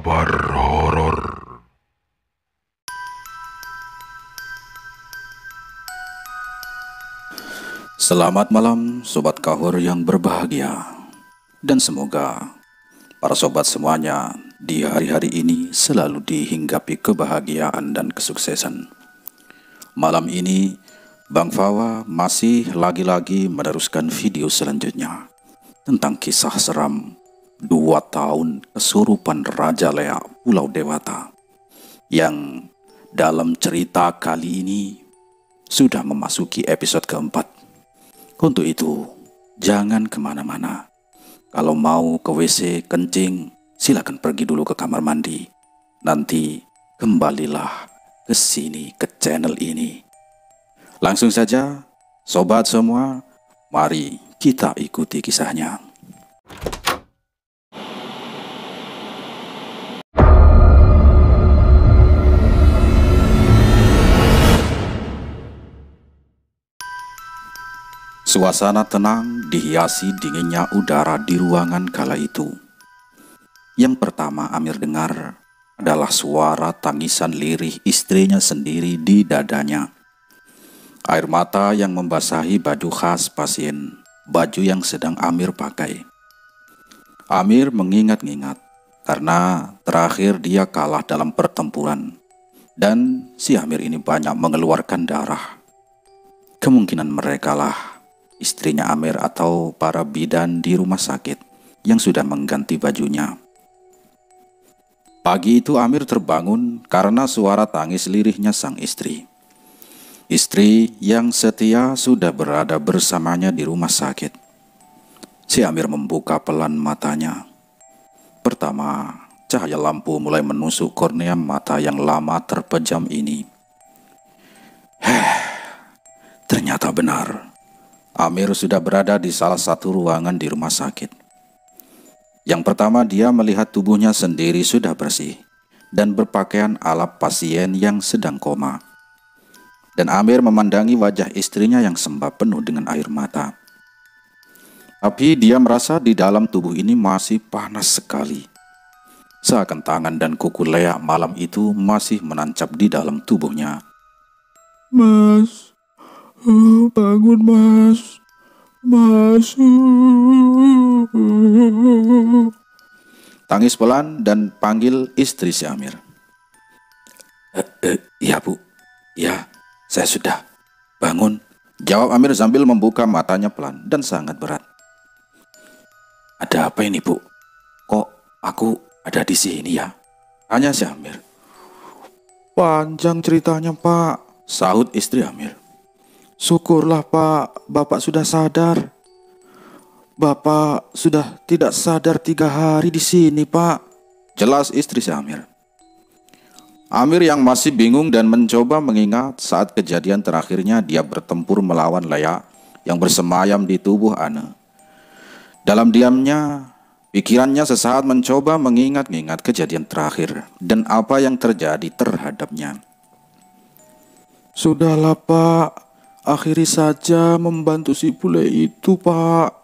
Kabar horor. Selamat malam sobat kahur yang berbahagia. Dan semoga para sobat semuanya di hari-hari ini selalu dihinggapi kebahagiaan dan kesuksesan. Malam ini Bang Fawa masih lagi-lagi meneruskan video selanjutnya tentang kisah seram 2 tahun kesurupan Raja Leak Pulau Dewata, yang dalam cerita kali ini sudah memasuki episode keempat. Untuk itu, jangan kemana-mana. Kalau mau ke WC kencing, silakan pergi dulu ke kamar mandi. Nanti kembalilah ke sini, ke channel ini. Langsung saja, sobat semua, mari kita ikuti kisahnya. Suasana tenang dihiasi dinginnya udara di ruangan kala itu. Yang pertama Amir dengar adalah suara tangisan lirih istrinya sendiri di dadanya. Air mata yang membasahi baju khas pasien, baju yang sedang Amir pakai. Amir mengingat-ingat karena terakhir dia kalah dalam pertempuran, dan si Amir ini banyak mengeluarkan darah. Kemungkinan merekalah istrinya Amir atau para bidan di rumah sakit yang sudah mengganti bajunya. Pagi itu Amir terbangun karena suara tangis lirihnya sang istri. Istri yang setia sudah berada bersamanya di rumah sakit. Si Amir membuka pelan matanya. Pertama, cahaya lampu mulai menusuk kornea mata yang lama terpejam ini. Ternyata benar. Amir sudah berada di salah satu ruangan di rumah sakit. Yang pertama, dia melihat tubuhnya sendiri sudah bersih dan berpakaian ala pasien yang sedang koma. Dan Amir memandangi wajah istrinya yang sembab penuh dengan air mata. Tapi dia merasa di dalam tubuh ini masih panas sekali. Seakan tangan dan kuku Leak malam itu masih menancap di dalam tubuhnya. Mas, bangun mas, Tangis pelan dan panggil istri si Amir. Iya bu, ya saya sudah bangun, jawab Amir sambil membuka matanya pelan dan sangat berat. Ada apa ini bu? Kok aku ada di sini ya? Tanya si Amir. Panjang ceritanya pak, Sahut istri Amir. Syukurlah pak, bapak sudah sadar. Bapak sudah tidak sadar 3 hari di sini pak, jelas istri si Amir. Amir yang masih bingung dan mencoba mengingat saat kejadian terakhirnya dia bertempur melawan Leak yang bersemayam di tubuh Ane. Dalam diamnya, pikirannya sesaat mencoba mengingat-ingat kejadian terakhir dan apa yang terjadi terhadapnya. Sudahlah pak, akhiri saja membantu si bule itu pak.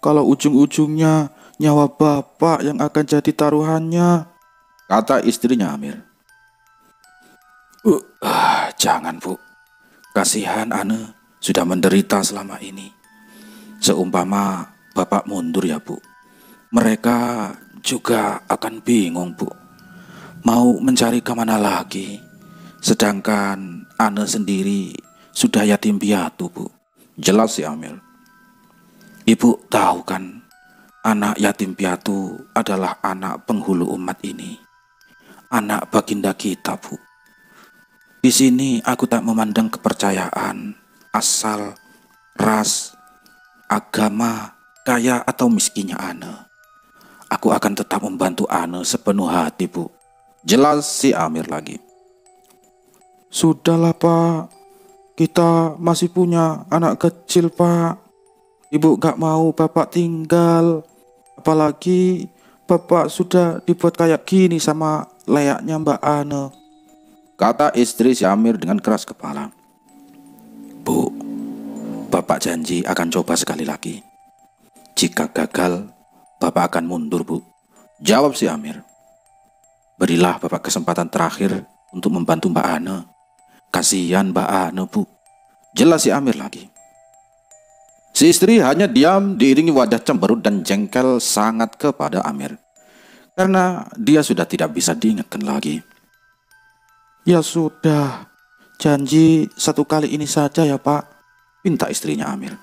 Kalau ujung-ujungnya nyawa bapak yang akan jadi taruhannya, kata istrinya Amir. Jangan bu, kasihan Ane sudah menderita selama ini. Seumpama bapak mundur ya bu, mereka juga akan bingung bu, mau mencari kemana lagi. Sedangkan Ane sendiri sudah yatim piatu bu, jelas si Amir. Ibu tahu kan, anak yatim piatu adalah anak penghulu umat ini, anak baginda kita bu. Di sini aku tak memandang kepercayaan, asal, ras, agama, kaya atau miskinnya Ane. Aku akan tetap membantu Ane sepenuh hati bu, jelas si Amir lagi. Sudahlah pak, kita masih punya anak kecil pak. Ibu gak mau bapak tinggal, apalagi bapak sudah dibuat kayak gini sama Leaknya Mbak Ane, kata istri si Amir dengan keras kepala. Bu, bapak janji akan coba sekali lagi. Jika gagal, bapak akan mundur bu, jawab si Amir. Berilah Bapak kesempatan terakhir untuk membantu Mbak Ane. Kasihan Mbak Ane, Bu. Jelas si Amir lagi. Si istri hanya diam diiringi wajah cemberut dan jengkel sangat kepada Amir. Karena dia sudah tidak bisa diingatkan lagi. Ya sudah, janji satu kali ini saja ya Pak, pinta istrinya Amir.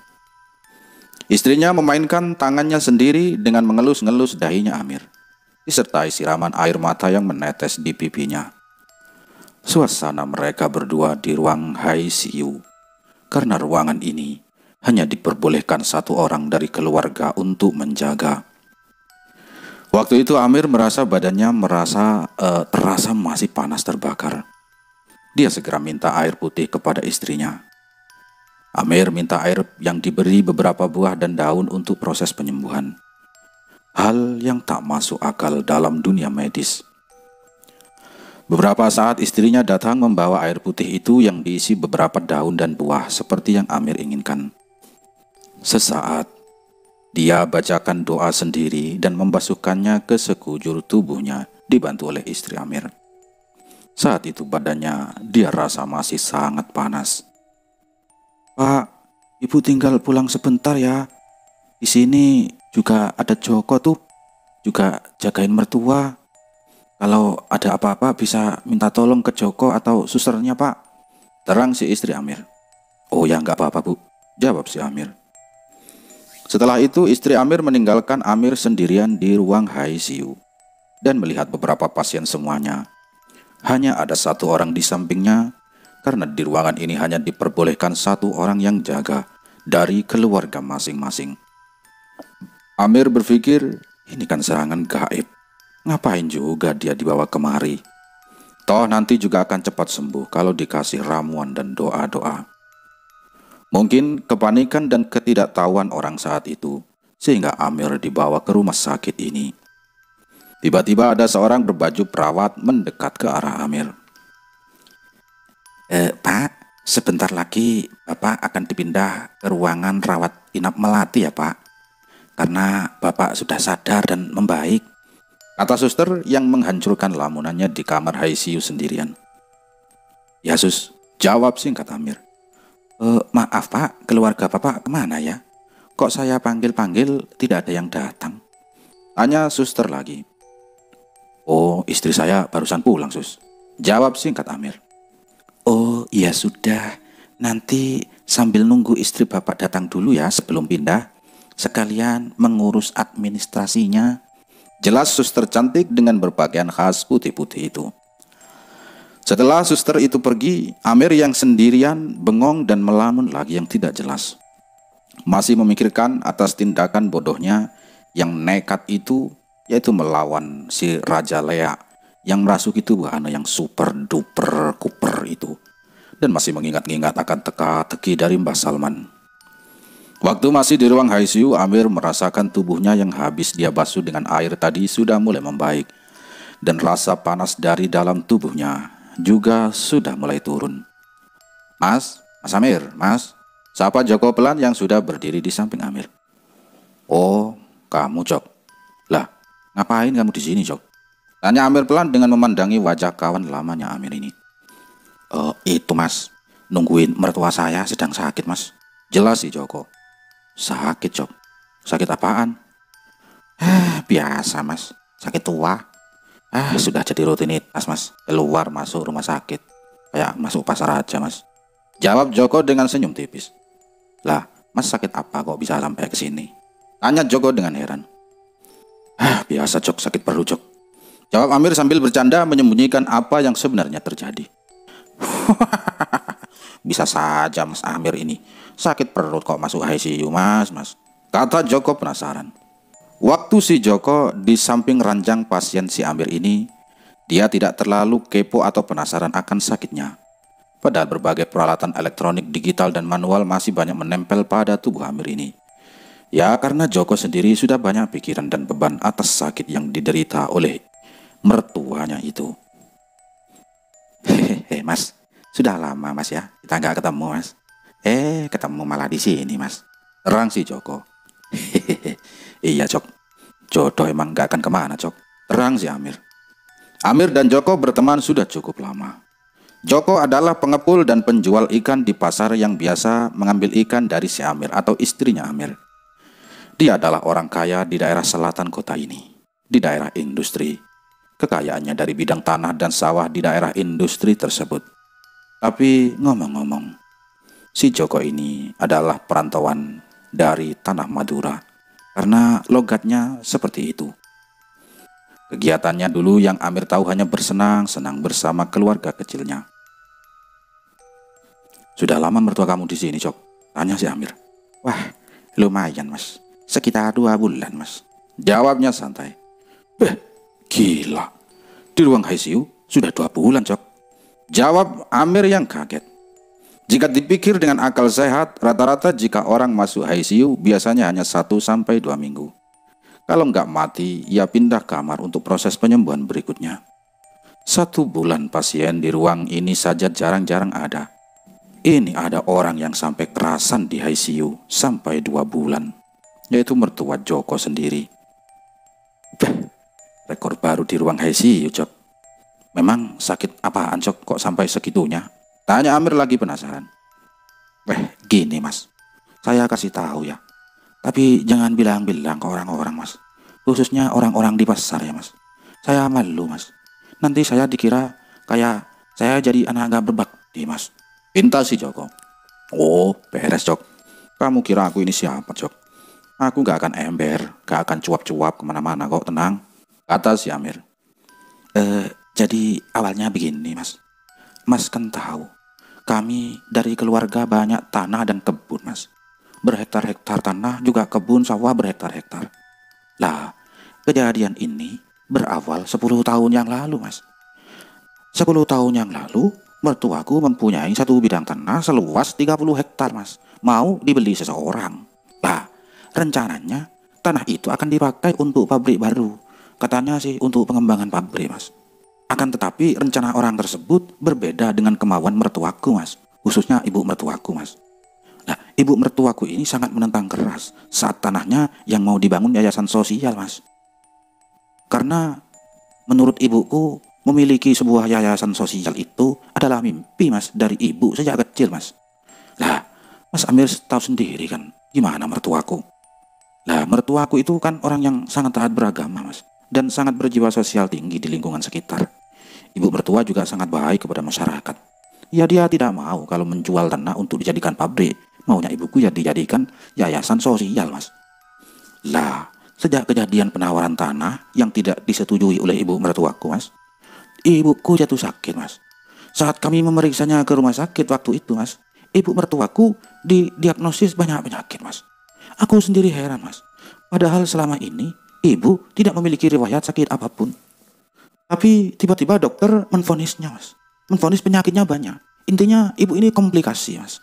Istrinya memainkan tangannya sendiri dengan mengelus-ngelus dahinya Amir, disertai siraman air mata yang menetes di pipinya. Suasana mereka berdua di ruang ICU, karena ruangan ini hanya diperbolehkan satu orang dari keluarga untuk menjaga. Waktu itu Amir merasa badannya terasa masih panas terbakar. Dia segera minta air putih kepada istrinya. Amir minta air yang diberi beberapa buah dan daun untuk proses penyembuhan. Hal yang tak masuk akal dalam dunia medis. Beberapa saat istrinya datang membawa air putih itu yang diisi beberapa daun dan buah seperti yang Amir inginkan. Sesaat, dia bacakan doa sendiri dan membasuhkannya ke sekujur tubuhnya dibantu oleh istri Amir. Saat itu badannya dia rasa masih sangat panas. Pak, Ibu tinggal pulang sebentar ya. Di sini juga ada Joko tuh, juga jagain mertua. Kalau ada apa-apa bisa minta tolong ke Joko atau susternya Pak, terang si istri Amir. Oh ya nggak apa-apa Bu, jawab si Amir. Setelah itu istri Amir meninggalkan Amir sendirian di ruang ICU dan melihat beberapa pasien semuanya. Hanya ada satu orang di sampingnya karena di ruangan ini hanya diperbolehkan satu orang yang jaga dari keluarga masing-masing. Amir berpikir ini kan serangan gaib. Ngapain juga dia dibawa kemari? Toh nanti juga akan cepat sembuh kalau dikasih ramuan dan doa-doa. Mungkin kepanikan dan ketidaktahuan orang saat itu sehingga Amir dibawa ke rumah sakit ini. Tiba-tiba ada seorang berbaju perawat mendekat ke arah Amir. Pak, sebentar lagi Bapak akan dipindah ke ruangan rawat inap Melati ya Pak. Karena Bapak sudah sadar dan membaik, kata suster yang menghancurkan lamunannya di kamar ICU sendirian. Ya sus, jawab singkat Amir. Maaf Pak, keluarga Bapak kemana ya? Kok saya panggil-panggil tidak ada yang datang? Tanya suster lagi. Oh, istri saya barusan pulang sus, jawab singkat Amir. Oh ya sudah, nanti sambil nunggu istri Bapak datang dulu ya sebelum pindah, sekalian mengurus administrasinya, jelas suster cantik dengan berpakaian khas putih-putih itu. Setelah suster itu pergi, Amir yang sendirian bengong dan melamun lagi yang tidak jelas. Masih memikirkan atas tindakan bodohnya yang nekat itu, yaitu melawan si Raja Lea yang merasuki tubuh Ana yang super duper kuper itu. Dan masih mengingat-ingat akan teka-teki dari Mbah Salman. Waktu masih di ruang ICU, Amir merasakan tubuhnya yang habis dia basuh dengan air tadi sudah mulai membaik. Dan rasa panas dari dalam tubuhnya juga sudah mulai turun. Mas Amir, mas, sapa Joko pelan yang sudah berdiri di samping Amir. Oh, kamu Jok. Lah, ngapain kamu di sini Jok? Tanya Amir pelan dengan memandangi wajah kawan lamanya Amir ini. Itu mas, nungguin mertua saya sedang sakit mas. Jelas si Joko. Sakit Jok? Sakit apaan? Biasa mas, sakit tua. Sudah jadi rutinitas mas, keluar masuk rumah sakit kayak masuk pasar aja mas, jawab Joko dengan senyum tipis. Lah, mas sakit apa kok bisa sampai ke sini? Tanya Joko dengan heran. Biasa Jok, sakit perut Jok, jawab Amir sambil bercanda menyembunyikan apa yang sebenarnya terjadi. Bisa saja mas Amir ini sakit perut kok masuk ICU mas, kata Joko penasaran. Waktu si Joko di samping ranjang pasien si Amir ini, dia tidak terlalu kepo atau penasaran akan sakitnya. Padahal berbagai peralatan elektronik digital dan manual masih banyak menempel pada tubuh Amir ini. Ya karena Joko sendiri sudah banyak pikiran dan beban atas sakit yang diderita oleh mertuanya itu. Hehehe mas, sudah lama mas ya kita nggak ketemu mas. Ketemu malah di sini mas, terang si Joko. Iya Jok, jodoh emang gak akan kemana Jok, terang si Amir. Amir dan Joko berteman sudah cukup lama. Joko adalah pengepul dan penjual ikan di pasar yang biasa mengambil ikan dari si Amir atau istrinya Amir. Dia adalah orang kaya di daerah selatan kota ini, di daerah industri. Kekayaannya dari bidang tanah dan sawah di daerah industri tersebut. Tapi ngomong-ngomong, si Joko ini adalah perantauan dari tanah Madura, karena logatnya seperti itu. Kegiatannya dulu yang Amir tahu hanya bersenang-senang bersama keluarga kecilnya. "Sudah lama mertua kamu di sini, Jok?" tanya si Amir. "Wah, lumayan, Mas. Sekitar 2 bulan, Mas." jawabnya santai. Gila, di ruang ICU sudah 2 bulan, Jok," jawab Amir yang kaget. Jika dipikir dengan akal sehat, rata-rata jika orang masuk ICU biasanya hanya 1 sampai 2 minggu. Kalau nggak mati, ya pindah kamar untuk proses penyembuhan berikutnya. 1 bulan pasien di ruang ini saja jarang-jarang ada. Ini ada orang yang sampai kerasan di ICU sampai 2 bulan, yaitu mertua Joko sendiri. Rekor baru di ruang ICU, Jok. "Memang sakit apaan, Jok, kok sampai segitunya?" tanya Amir lagi penasaran. Gini, Mas. Saya kasih tahu ya. Tapi jangan bilang-bilang ke orang-orang, Mas. Khususnya orang-orang di pasar ya, Mas. Saya malu, Mas. Nanti saya dikira kayak saya jadi anak gak berbakti, Mas. Pinta si Joko. "Oh, beres, Jok. Kamu kira aku ini siapa, Jok? Aku gak akan ember, gak akan cuap-cuap kemana-mana kok, tenang," kata si Amir. Jadi awalnya begini, Mas. Mas kan tahu, kami dari keluarga banyak tanah dan kebun, Mas. Berhektar-hektar tanah, juga kebun sawah berhektar-hektar. Lah, kejadian ini berawal 10 tahun yang lalu, Mas. 10 tahun yang lalu, mertuaku mempunyai 1 bidang tanah seluas 30 hektar, Mas. Mau dibeli seseorang. Lah, rencananya tanah itu akan dipakai untuk pabrik baru. Katanya sih untuk pengembangan pabrik, Mas. Akan tetapi rencana orang tersebut berbeda dengan kemauan mertuaku, Mas. Khususnya ibu mertuaku, Mas. Nah, ibu mertuaku ini sangat menentang keras saat tanahnya yang mau dibangun yayasan sosial, Mas. Karena menurut ibuku, memiliki sebuah yayasan sosial itu adalah mimpi, Mas, dari ibu sejak kecil, Mas. Lah, Mas Amir tahu sendiri kan gimana mertuaku. Lah, mertuaku itu kan orang yang sangat taat beragama, Mas, dan sangat berjiwa sosial tinggi di lingkungan sekitar. Ibu mertua juga sangat baik kepada masyarakat. Ya, dia tidak mau kalau menjual tanah untuk dijadikan pabrik. Maunya ibuku ya dijadikan yayasan sosial, Mas. Lah, sejak kejadian penawaran tanah yang tidak disetujui oleh ibu mertuaku, Mas, ibuku jatuh sakit, Mas. Saat kami memeriksanya ke rumah sakit waktu itu, Mas, ibu mertuaku didiagnosis banyak penyakit, Mas. Aku sendiri heran, Mas. Padahal selama ini ibu tidak memiliki riwayat sakit apapun. Tapi tiba-tiba dokter menvonisnya, Mas. Menvonis penyakitnya banyak. Intinya ibu ini komplikasi, Mas.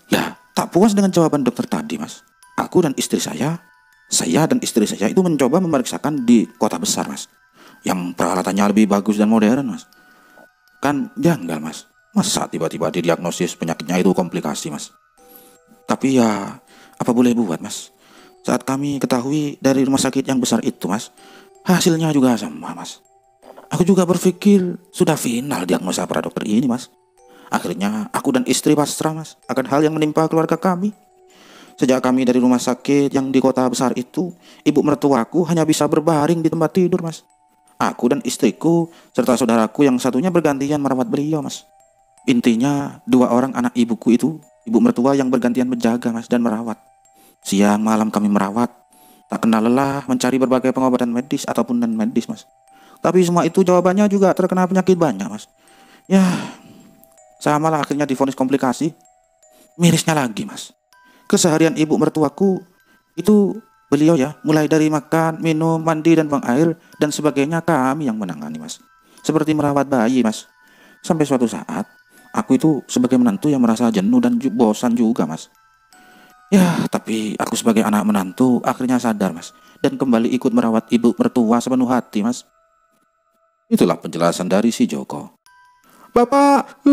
Lah, tak puas dengan jawaban dokter tadi, Mas. Aku dan istri saya dan istri saya itu mencoba memeriksakan di kota besar, Mas, yang peralatannya lebih bagus dan modern, Mas. Kan janggal, Mas. Masa tiba-tiba didiagnosis penyakitnya itu komplikasi, Mas. Tapi ya, apa boleh buat, Mas. Saat kami ketahui dari rumah sakit yang besar itu, Mas, hasilnya juga sama, Mas. Aku juga berpikir sudah final diagnosa para dokter ini, Mas. Akhirnya aku dan istri pasrah, Mas, akan hal yang menimpa keluarga kami. Sejak kami dari rumah sakit yang di kota besar itu, ibu mertuaku hanya bisa berbaring di tempat tidur, Mas. Aku dan istriku serta saudaraku yang satunya bergantian merawat beliau, Mas. Intinya 2 orang anak ibuku itu, ibu mertua yang bergantian menjaga, Mas, dan merawat. Siang malam kami merawat, tak kenal lelah mencari berbagai pengobatan medis ataupun non medis, Mas. Tapi semua itu jawabannya juga terkena penyakit banyak, Mas. Ya, saya malah akhirnya divonis komplikasi. Mirisnya lagi, Mas, keseharian ibu mertuaku itu beliau ya, mulai dari makan, minum, mandi, dan buang air dan sebagainya kami yang menangani, Mas. Seperti merawat bayi, Mas. Sampai suatu saat, aku itu sebagai menantu yang merasa jenuh dan bosan juga, Mas. Ya, tapi aku sebagai anak menantu akhirnya sadar, Mas, dan kembali ikut merawat ibu mertua sepenuh hati, Mas. Itulah penjelasan dari si Joko. Bapak,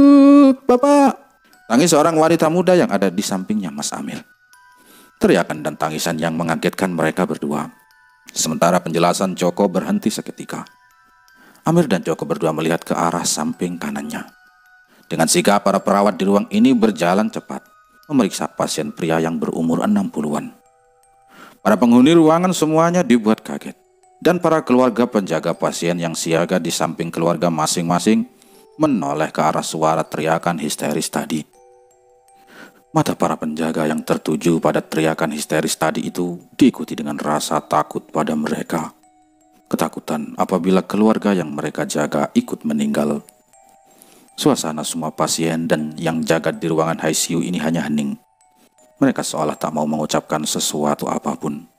tangis seorang wanita muda yang ada di sampingnya Mas Amir. Teriakan dan tangisan yang mengagetkan mereka berdua. Sementara penjelasan Joko berhenti seketika. Amir dan Joko berdua melihat ke arah samping kanannya. Dengan sigap para perawat di ruang ini berjalan cepat, memeriksa pasien pria yang berumur 60-an. Para penghuni ruangan semuanya dibuat kaget, dan para keluarga penjaga pasien yang siaga di samping keluarga masing-masing menoleh ke arah suara teriakan histeris tadi. Mata para penjaga yang tertuju pada teriakan histeris tadi itu diikuti dengan rasa takut pada mereka. Ketakutan apabila keluarga yang mereka jaga ikut meninggal. Suasana semua pasien dan yang jaga di ruangan ICU ini hanya hening. Mereka seolah tak mau mengucapkan sesuatu apapun.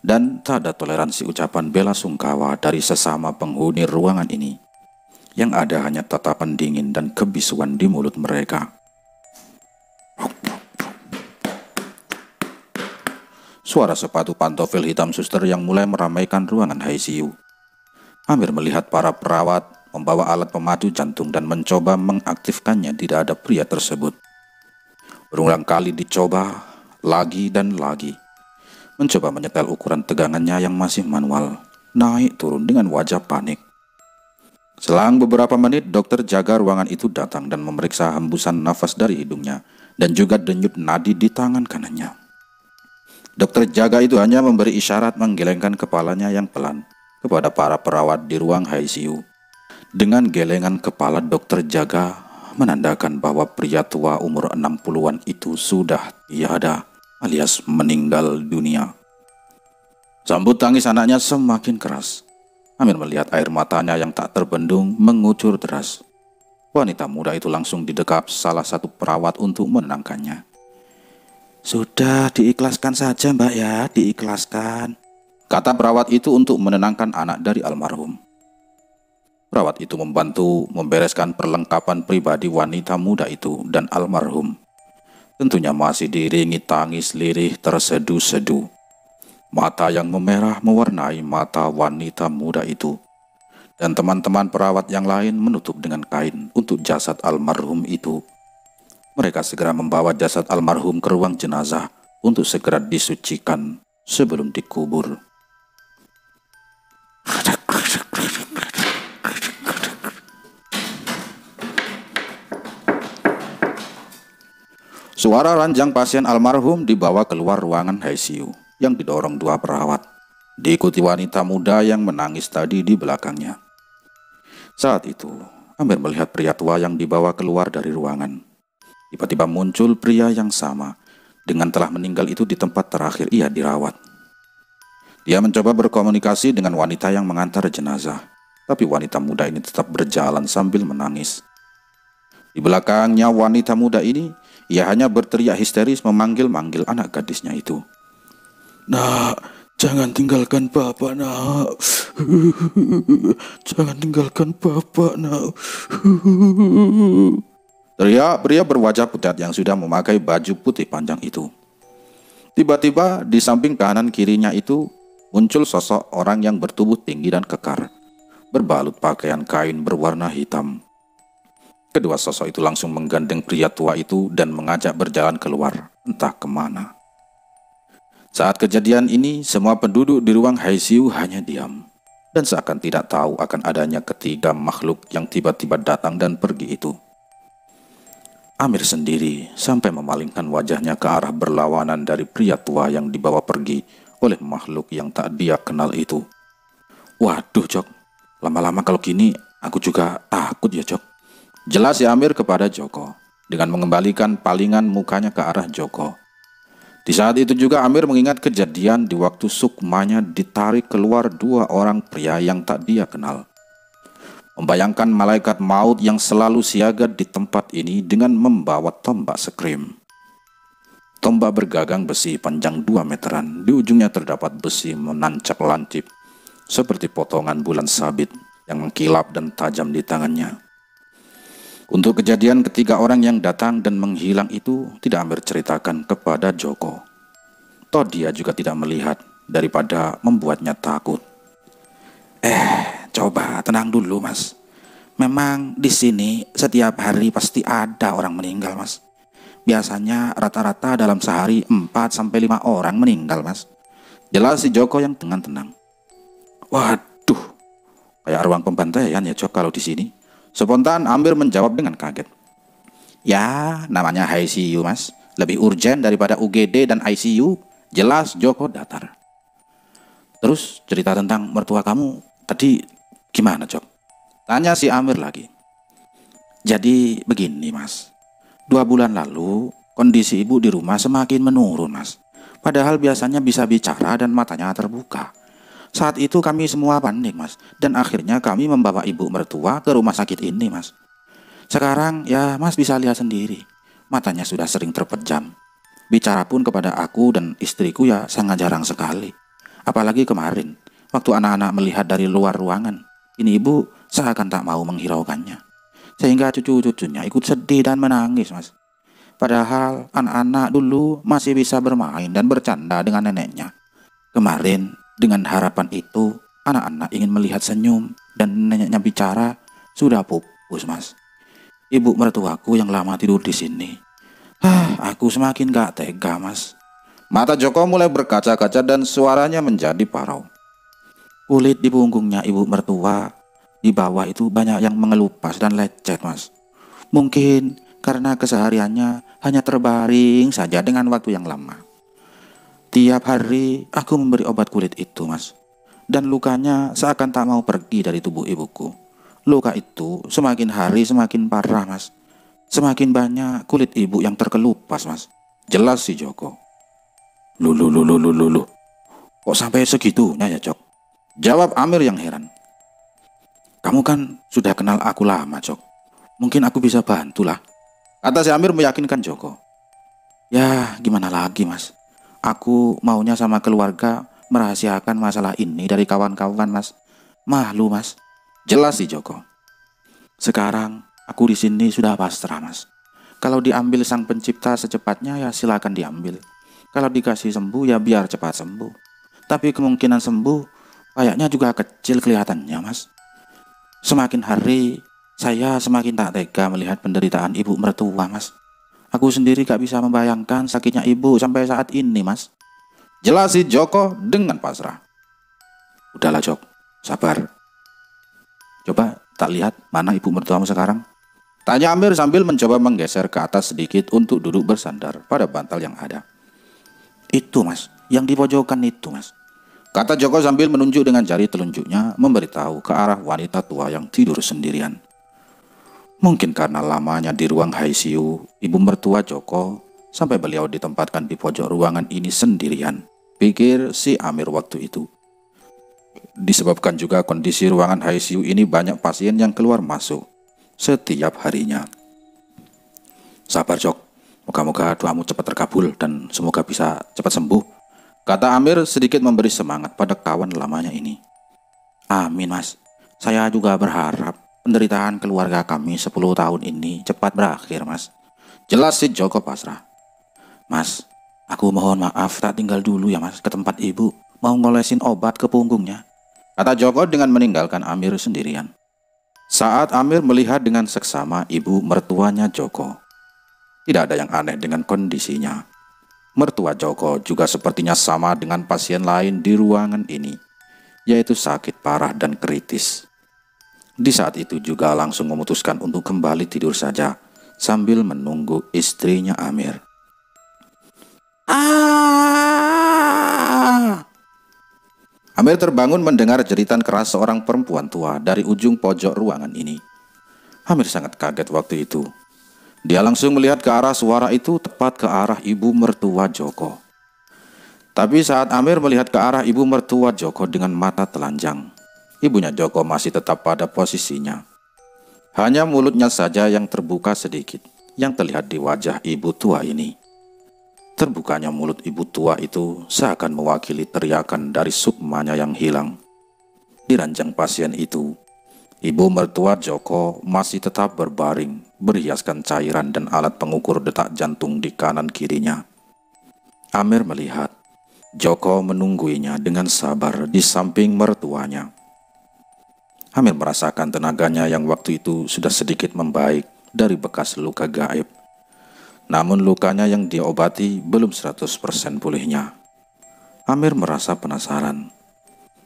Dan tak ada toleransi ucapan bela sungkawa dari sesama penghuni ruangan ini. Yang ada hanya tatapan dingin dan kebisuan di mulut mereka. Suara sepatu pantofel hitam suster yang mulai meramaikan ruangan ICU. Amir melihat para perawat membawa alat pemadu jantung dan mencoba mengaktifkannya di dada pria tersebut. Berulang kali dicoba, lagi dan lagi. Mencoba menyetel ukuran tegangannya yang masih manual, naik turun dengan wajah panik. Selang beberapa menit, dokter jaga ruangan itu datang dan memeriksa hembusan nafas dari hidungnya dan juga denyut nadi di tangan kanannya. Dokter jaga itu hanya memberi isyarat menggelengkan kepalanya yang pelan kepada para perawat di ruang ICU. Dengan gelengan kepala dokter jaga menandakan bahwa pria tua umur 60-an itu sudah tiada alias meninggal dunia. Sambut tangis anaknya semakin keras. Amir melihat air matanya yang tak terbendung mengucur deras. Wanita muda itu langsung didekap salah satu perawat untuk menenangkannya. Sudah diikhlaskan saja mbak ya, diikhlaskan, kata perawat itu untuk menenangkan anak dari almarhum. Perawat itu membantu membereskan perlengkapan pribadi wanita muda itu dan almarhum. Tentunya masih diiringi tangis lirih tersedu-sedu. Mata yang memerah mewarnai mata wanita muda itu. Dan teman-teman perawat yang lain menutup dengan kain untuk jasad almarhum itu. Mereka segera membawa jasad almarhum ke ruang jenazah untuk segera disucikan sebelum dikubur. Suara ranjang pasien almarhum dibawa keluar ruangan ICU yang didorong dua perawat, diikuti wanita muda yang menangis tadi di belakangnya. Saat itu, Amir melihat pria tua yang dibawa keluar dari ruangan. Tiba-tiba muncul pria yang sama dengan telah meninggal itu di tempat terakhir ia dirawat. Dia mencoba berkomunikasi dengan wanita yang mengantar jenazah, tapi wanita muda ini tetap berjalan sambil menangis. Di belakangnya wanita muda ini, ia hanya berteriak histeris memanggil-manggil anak gadisnya itu. Nak, jangan tinggalkan bapak nak. Jangan tinggalkan bapak nak. Teriak pria berwajah pucat yang sudah memakai baju putih panjang itu. Tiba-tiba di samping kanan kirinya itu muncul sosok orang yang bertubuh tinggi dan kekar, berbalut pakaian kain berwarna hitam. Kedua sosok itu langsung menggandeng pria tua itu dan mengajak berjalan keluar, entah kemana. Saat kejadian ini, semua penduduk di ruang ICU hanya diam, dan seakan tidak tahu akan adanya ketiga makhluk yang tiba-tiba datang dan pergi itu. Amir sendiri sampai memalingkan wajahnya ke arah berlawanan dari pria tua yang dibawa pergi oleh makhluk yang tak dia kenal itu. Waduh Jok, lama-lama kalau gini aku juga takut ya Jok. Jelas ya Amir kepada Joko dengan mengembalikan palingan mukanya ke arah Joko. Di saat itu juga Amir mengingat kejadian di waktu sukmanya ditarik keluar dua orang pria yang tak dia kenal. Membayangkan malaikat maut yang selalu siaga di tempat ini dengan membawa tombak sekrim. Tombak bergagang besi panjang 2 meteran, di ujungnya terdapat besi menancap lancip, seperti potongan bulan sabit yang mengkilap dan tajam di tangannya. Untuk kejadian ketiga orang yang datang dan menghilang itu tidak Amir ceritakan kepada Joko. Toh dia juga tidak melihat daripada membuatnya takut. Coba tenang dulu mas. Memang di sini setiap hari pasti ada orang meninggal mas. Biasanya rata-rata dalam sehari 4-5 orang meninggal mas. Jelas si Joko yang dengan tenang. Waduh, Kayak ruang pembantaian ya Jok kalau di sini. Spontan Amir menjawab dengan kaget. Ya, namanya ICU mas. Lebih urgent daripada UGD dan ICU. Jelas Joko datar. Terus cerita tentang mertua kamu tadi gimana Jok? Tanya si Amir lagi. Jadi begini mas. 2 bulan lalu kondisi ibu di rumah semakin menurun mas. Padahal biasanya bisa bicara dan matanya terbuka. Saat itu kami semua panik mas. Dan akhirnya kami membawa ibu mertua ke rumah sakit ini mas. Sekarang ya mas bisa lihat sendiri. Matanya sudah sering terpejam. Bicara pun kepada aku dan istriku ya sangat jarang sekali. Apalagi kemarin waktu anak-anak melihat dari luar ruangan. Ini ibu seakan tak mau menghiraukannya. Sehingga cucu-cucunya ikut sedih dan menangis mas. Padahal anak-anak dulu masih bisa bermain dan bercanda dengan neneknya. Kemarin dengan harapan itu anak-anak ingin melihat senyum dan neneknya bicara sudah pupus mas. Ibu mertuaku yang lama tidur di sini. Aku semakin gak tega mas. Mata Joko mulai berkaca-kaca dan suaranya menjadi parau. Kulit di punggungnya ibu mertua di bawah itu banyak yang mengelupas dan lecet mas. Mungkin karena kesehariannya hanya terbaring saja dengan waktu yang lama. Tiap hari aku memberi obat kulit itu mas. Dan lukanya seakan tak mau pergi dari tubuh ibuku. Luka itu semakin hari semakin parah mas. Semakin banyak kulit ibu yang terkelupas mas. Jelas si Joko. Loh. Kok sampai segitunya ya Jok? Jawab Amir yang heran. Kamu kan sudah kenal aku lama Jok. Mungkin aku bisa bantulah. Kata si Amir meyakinkan Joko. Ya gimana lagi mas. Aku maunya sama keluarga merahasiakan masalah ini dari kawan-kawan mas. Malu mas. Jelas si Joko. Sekarang aku di sini sudah pasrah mas. Kalau diambil sang pencipta secepatnya ya silakan diambil. Kalau dikasih sembuh ya biar cepat sembuh. Tapi kemungkinan sembuh kayaknya juga kecil kelihatannya mas. Semakin hari saya semakin tak tega melihat penderitaan ibu mertua mas. Aku sendiri gak bisa membayangkan sakitnya ibu sampai saat ini mas. Jelas si Joko dengan pasrah. Udahlah Jok, sabar. Coba tak lihat mana ibu mertuamu sekarang? Tanya Amir sambil mencoba menggeser ke atas sedikit untuk duduk bersandar pada bantal yang ada. Itu mas, yang di pojokan itu mas. Kata Joko sambil menunjuk dengan jari telunjuknya memberitahu ke arah wanita tua yang tidur sendirian. Mungkin karena lamanya di ruang ICU, ibu mertua Joko sampai beliau ditempatkan di pojok ruangan ini sendirian, pikir si Amir waktu itu. Disebabkan juga kondisi ruangan ICU ini banyak pasien yang keluar masuk setiap harinya. Sabar Jok, moga-moga doamu cepat terkabul dan semoga bisa cepat sembuh, kata Amir sedikit memberi semangat pada kawan lamanya ini. Amin mas, saya juga berharap penderitaan keluarga kami 10 tahun ini cepat berakhir mas. Jelas si Joko pasrah. Mas, aku mohon maaf tak tinggal dulu ya mas ke tempat ibu. Mau ngolesin obat ke punggungnya, kata Joko dengan meninggalkan Amir sendirian. Saat Amir melihat dengan seksama ibu mertuanya Joko, tidak ada yang aneh dengan kondisinya. Mertua Joko juga sepertinya sama dengan pasien lain di ruangan ini, yaitu sakit parah dan kritis. Di saat itu juga langsung memutuskan untuk kembali tidur saja sambil menunggu istrinya Amir. Amir terbangun mendengar jeritan keras seorang perempuan tua dari ujung pojok ruangan ini. Amir sangat kaget waktu itu. Dia langsung melihat ke arah suara itu tepat ke arah ibu mertua Joko. Tapi saat Amir melihat ke arah ibu mertua Joko dengan mata telanjang, ibunya Joko masih tetap pada posisinya. Hanya mulutnya saja yang terbuka sedikit, yang terlihat di wajah ibu tua ini. Terbukanya mulut ibu tua itu seakan mewakili teriakan dari sukmanya yang hilang. Di ranjang pasien itu, ibu mertua Joko masih tetap berbaring, berhiaskan cairan dan alat pengukur detak jantung di kanan kirinya. Amir melihat Joko menungguinya dengan sabar di samping mertuanya. Amir merasakan tenaganya yang waktu itu sudah sedikit membaik dari bekas luka gaib. Namun lukanya yang diobati belum 100% pulihnya. Amir merasa penasaran.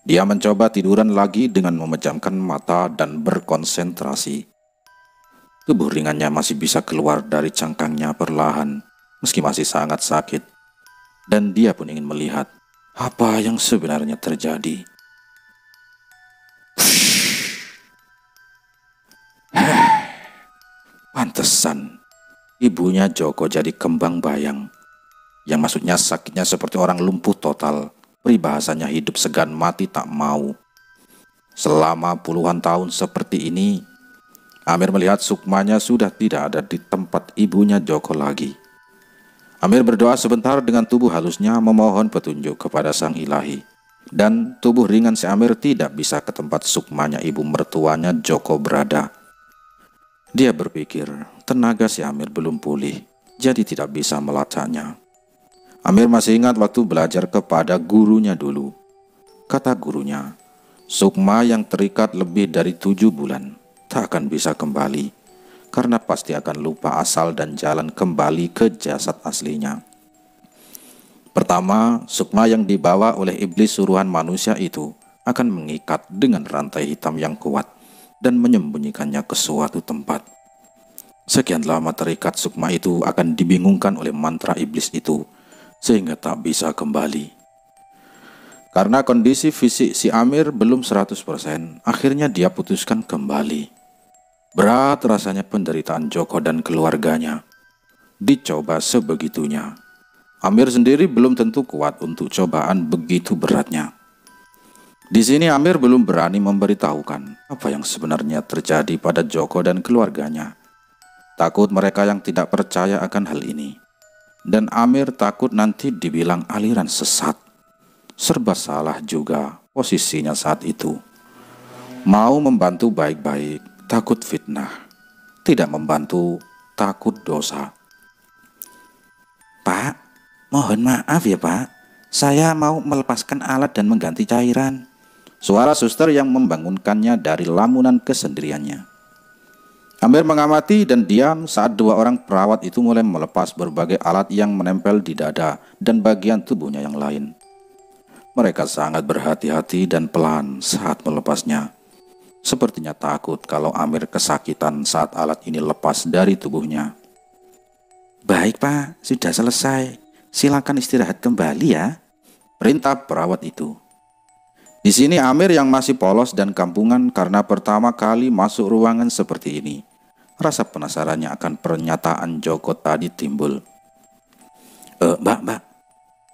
Dia mencoba tiduran lagi dengan memejamkan mata dan berkonsentrasi. Tubuh ringannya masih bisa keluar dari cangkangnya perlahan, meski masih sangat sakit. Dan dia pun ingin melihat apa yang sebenarnya terjadi. Pantesan ibunya Joko jadi kembang bayang. Yang maksudnya sakitnya seperti orang lumpuh total. Peribahasanya hidup segan mati tak mau. Selama puluhan tahun seperti ini, Amir melihat Sukmanya sudah tidak ada di tempat ibunya Joko lagi. Amir berdoa sebentar dengan tubuh halusnya memohon petunjuk kepada Sang Ilahi. Dan tubuh ringan si Amir tidak bisa ke tempat Sukmanya ibu mertuanya Joko berada. Dia berpikir tenaga si Amir belum pulih, jadi tidak bisa melacaknya. Amir masih ingat waktu belajar kepada gurunya dulu. Kata gurunya, Sukma yang terikat lebih dari 7 bulan tak akan bisa kembali, karena pasti akan lupa asal dan jalan kembali ke jasad aslinya. Pertama, Sukma yang dibawa oleh iblis suruhan manusia itu akan mengikat dengan rantai hitam yang kuat dan menyembunyikannya ke suatu tempat. Sekian lama terikat, Sukma itu akan dibingungkan oleh mantra iblis itu, sehingga tak bisa kembali. Karena kondisi fisik si Amir belum 100%, akhirnya dia putuskan kembali. Berat rasanya penderitaan Joko dan keluarganya. Dicoba sebegitunya. Amir sendiri belum tentu kuat untuk cobaan begitu beratnya. Di sini Amir belum berani memberitahukan apa yang sebenarnya terjadi pada Joko dan keluarganya. Takut mereka yang tidak percaya akan hal ini. Dan Amir takut nanti dibilang aliran sesat. Serba salah juga posisinya saat itu. Mau membantu baik-baik, takut fitnah. Tidak membantu, takut dosa. Pak, mohon maaf ya Pak. Saya mau melepaskan alat dan mengganti cairan. Suara suster yang membangunkannya dari lamunan kesendiriannya. Amir mengamati dan diam saat 2 orang perawat itu mulai melepas berbagai alat yang menempel di dada dan bagian tubuhnya yang lain. Mereka sangat berhati-hati dan pelan saat melepasnya. Sepertinya takut kalau Amir kesakitan saat alat ini lepas dari tubuhnya. Baik Pak, sudah selesai. Silakan istirahat kembali ya, perintah perawat itu. Di sini Amir yang masih polos dan kampungan karena pertama kali masuk ruangan seperti ini. Rasa penasarannya akan pernyataan Joko tadi timbul. Mbak,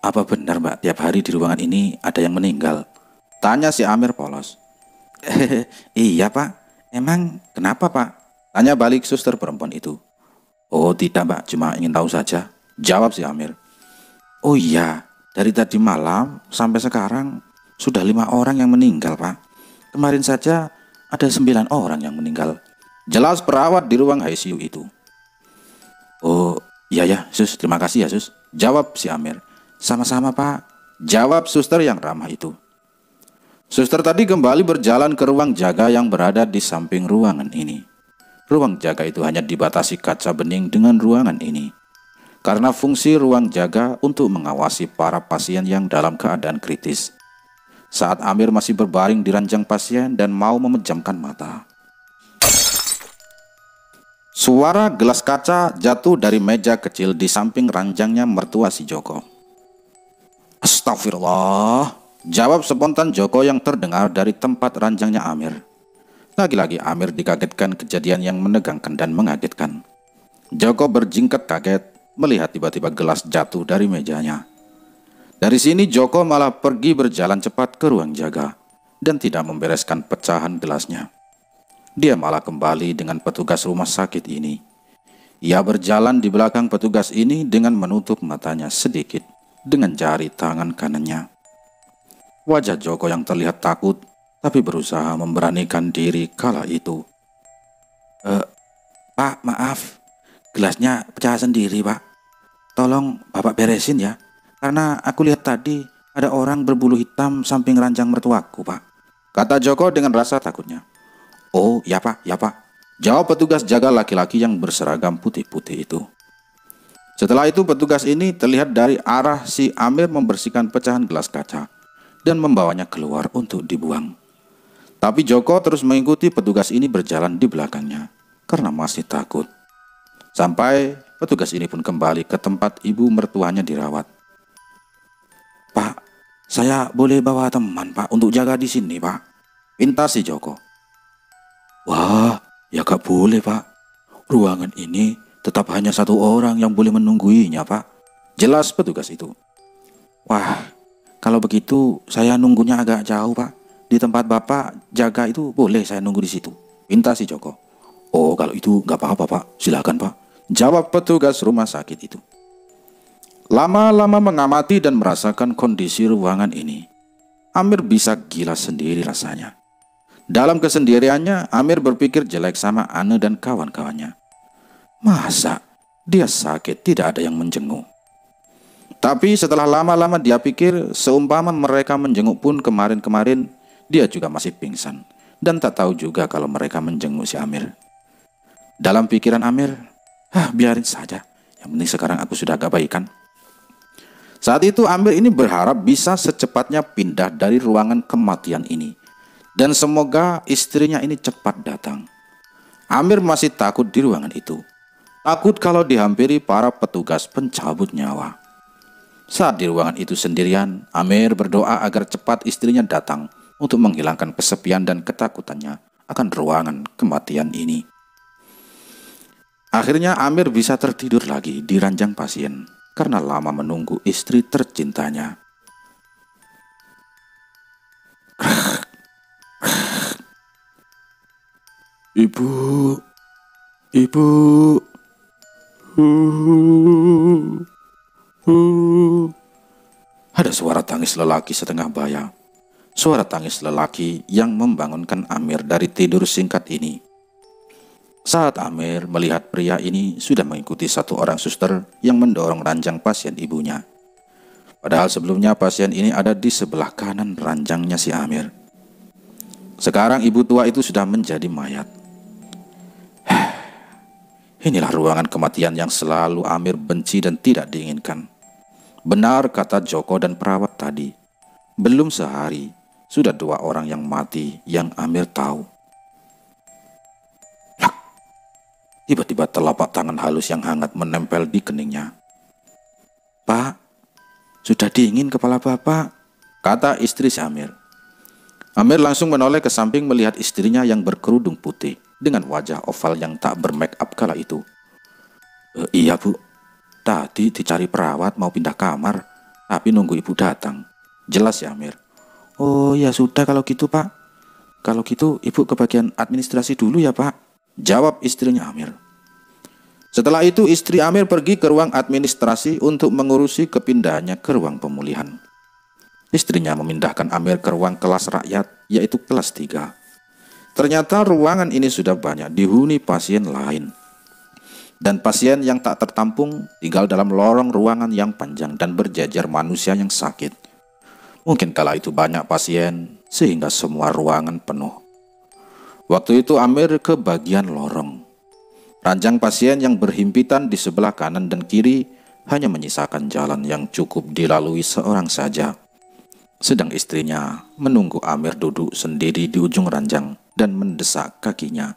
apa benar Mbak tiap hari di ruangan ini ada yang meninggal? Tanya si Amir polos. Iya Pak, emang kenapa Pak? Tanya balik suster perempuan itu. Oh tidak Mbak, cuma ingin tahu saja, jawab si Amir. Oh iya, dari tadi malam sampai sekarang sudah 5 orang yang meninggal Pak. Kemarin saja ada 9 orang yang meninggal, jelas perawat di ruang ICU itu. Oh iya ya Sus, terima kasih ya Sus, jawab si Amir. Sama-sama Pak, jawab suster yang ramah itu. Suster tadi kembali berjalan ke ruang jaga yang berada di samping ruangan ini. Ruang jaga itu hanya dibatasi kaca bening dengan ruangan ini. Karena fungsi ruang jaga untuk mengawasi para pasien yang dalam keadaan kritis. Saat Amir masih berbaring di ranjang pasien dan mau memejamkan mata, suara gelas kaca jatuh dari meja kecil di samping ranjangnya mertua si Joko. Astagfirullah, jawab spontan Joko yang terdengar dari tempat ranjangnya Amir. Lagi-lagi Amir dikagetkan kejadian yang menegangkan dan mengagetkan. Joko berjingkat kaget melihat tiba-tiba gelas jatuh dari mejanya. Dari sini Joko malah pergi berjalan cepat ke ruang jaga dan tidak membereskan pecahan gelasnya. Dia malah kembali dengan petugas rumah sakit ini. Ia berjalan di belakang petugas ini dengan menutup matanya sedikit dengan jari tangan kanannya. Wajah Joko yang terlihat takut tapi berusaha memberanikan diri kala itu. Pak, maaf, gelasnya pecah sendiri Pak. Tolong Bapak beresin ya. Karena aku lihat tadi ada orang berbulu hitam samping ranjang mertuaku Pak, kata Joko dengan rasa takutnya. Oh ya Pak, jawab petugas jaga laki-laki yang berseragam putih-putih itu. Setelah itu petugas ini terlihat dari arah si Amir membersihkan pecahan gelas kaca. dan membawanya keluar untuk dibuang. Tapi Joko terus mengikuti petugas ini berjalan di belakangnya karena masih takut. Sampai petugas ini pun kembali ke tempat ibu mertuanya dirawat. "Pak, saya boleh bawa teman, Pak, untuk jaga di sini, Pak?" pinta si Joko. "Wah, ya gak boleh, Pak. Ruangan ini tetap hanya satu orang yang boleh menungguinya, Pak," jelas petugas itu. "Wah, kalau begitu saya nunggunya agak jauh, Pak. Di tempat Bapak jaga itu boleh saya nunggu di situ?" pinta si Joko. "Oh, kalau itu gak apa-apa, Pak. Silakan, Pak," jawab petugas rumah sakit itu. Lama-lama mengamati dan merasakan kondisi ruangan ini, Amir bisa gila sendiri rasanya. Dalam kesendiriannya, Amir berpikir jelek sama Ane dan kawan-kawannya. Masa dia sakit tidak ada yang menjenguk? Tapi setelah lama-lama dia pikir seumpama mereka menjenguk pun kemarin-kemarin dia juga masih pingsan dan tak tahu juga kalau mereka menjenguk si Amir. Dalam pikiran Amir, biarin saja, yang penting sekarang aku sudah agak baikan. Saat itu Amir ini berharap bisa secepatnya pindah dari ruangan kematian ini, dan semoga istrinya ini cepat datang. Amir masih takut di ruangan itu, takut kalau dihampiri para petugas pencabut nyawa. Saat di ruangan itu sendirian, Amir berdoa agar cepat istrinya datang untuk menghilangkan kesepian dan ketakutannya akan ruangan kematian ini. Akhirnya Amir bisa tertidur lagi di ranjang pasien karena lama menunggu istri tercintanya. "Ibu, ibu, Ada suara tangis lelaki setengah baya. Suara tangis lelaki yang membangunkan Amir dari tidur singkat ini. Saat Amir melihat pria ini sudah mengikuti satu orang suster yang mendorong ranjang pasien ibunya. Padahal sebelumnya pasien ini ada di sebelah kanan ranjangnya si Amir. Sekarang ibu tua itu sudah menjadi mayat. Inilah ruangan kematian yang selalu Amir benci dan tidak diinginkan. Benar kata Joko dan perawat tadi. Belum sehari, sudah 2 orang yang mati yang Amir tahu. Tiba-tiba telapak tangan halus yang hangat menempel di keningnya. "Pak, sudah dingin kepala Bapak," kata istri si Amir. Amir langsung menoleh ke samping melihat istrinya yang berkerudung putih dengan wajah oval yang tak bermake up kala itu. "Iya, Bu. Tadi dicari perawat mau pindah kamar, tapi nunggu ibu datang," jelas si Amir. "Oh ya sudah kalau gitu, Pak. Kalau gitu ibu ke bagian administrasi dulu ya, Pak," jawab istrinya Amir. Setelah itu istri Amir pergi ke ruang administrasi untuk mengurusi kepindahannya ke ruang pemulihan. Istrinya memindahkan Amir ke ruang kelas rakyat, yaitu kelas 3. Ternyata ruangan ini sudah banyak dihuni pasien lain. Dan pasien yang tak tertampung tinggal dalam lorong ruangan yang panjang dan berjajar manusia yang sakit. Mungkin kala itu banyak pasien sehingga semua ruangan penuh. Waktu itu Amir ke bagian lorong. Ranjang pasien yang berhimpitan di sebelah kanan dan kiri hanya menyisakan jalan yang cukup dilalui seorang saja. Sedang istrinya menunggu Amir duduk sendiri di ujung ranjang dan mendesak kakinya.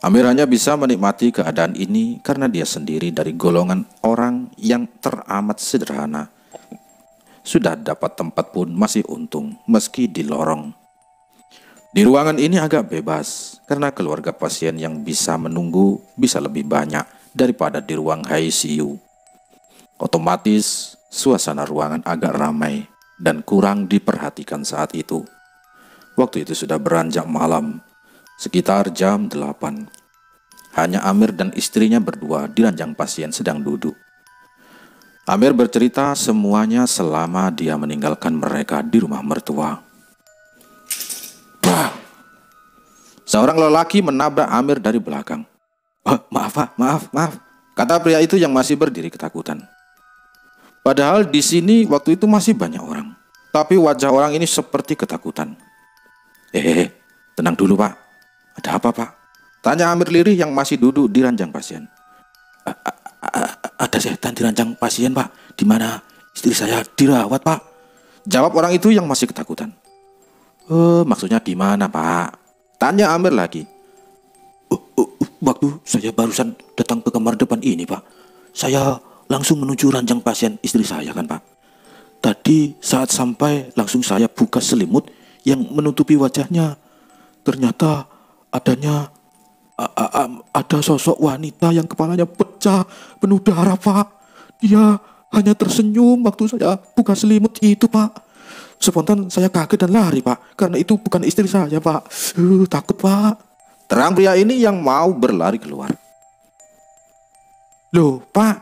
Amir hanya bisa menikmati keadaan ini karena dia sendiri dari golongan orang yang teramat sederhana. Sudah dapat tempat pun masih untung meski di lorong. Di ruangan ini agak bebas karena keluarga pasien yang bisa menunggu bisa lebih banyak daripada di ruang ICU. Otomatis suasana ruangan agak ramai dan kurang diperhatikan saat itu. Waktu itu sudah beranjak malam, sekitar jam 8. Hanya Amir dan istrinya berdua di ranjang pasien sedang duduk. Amir bercerita semuanya selama dia meninggalkan mereka di rumah mertua. Bah! Seorang lelaki menabrak Amir dari belakang. Maaf Pak, maaf," kata pria itu yang masih berdiri ketakutan. Padahal di sini waktu itu masih banyak orang, tapi wajah orang ini seperti ketakutan. Tenang dulu Pak. Ada apa Pak? Tanya Amir lirih yang masih duduk di ranjang pasien. Ada setan di ranjang pasien Pak, di mana istri saya dirawat Pak, Jawab orang itu yang masih ketakutan. Maksudnya gimana, Pak? Tanya Amir lagi. Waktu saya barusan datang ke kamar depan ini, Pak, saya langsung menuju ranjang pasien istri saya kan, Pak. Tadi saat sampai langsung saya buka selimut yang menutupi wajahnya. Ternyata ada sosok wanita yang kepalanya pecah, penuh darah, Pak. Dia hanya tersenyum waktu saya buka selimut itu, Pak. Spontan saya kaget dan lari, Pak, karena itu bukan istri saya, Pak. Takut, Pak. Terang pria ini yang mau berlari keluar. Loh, Pak,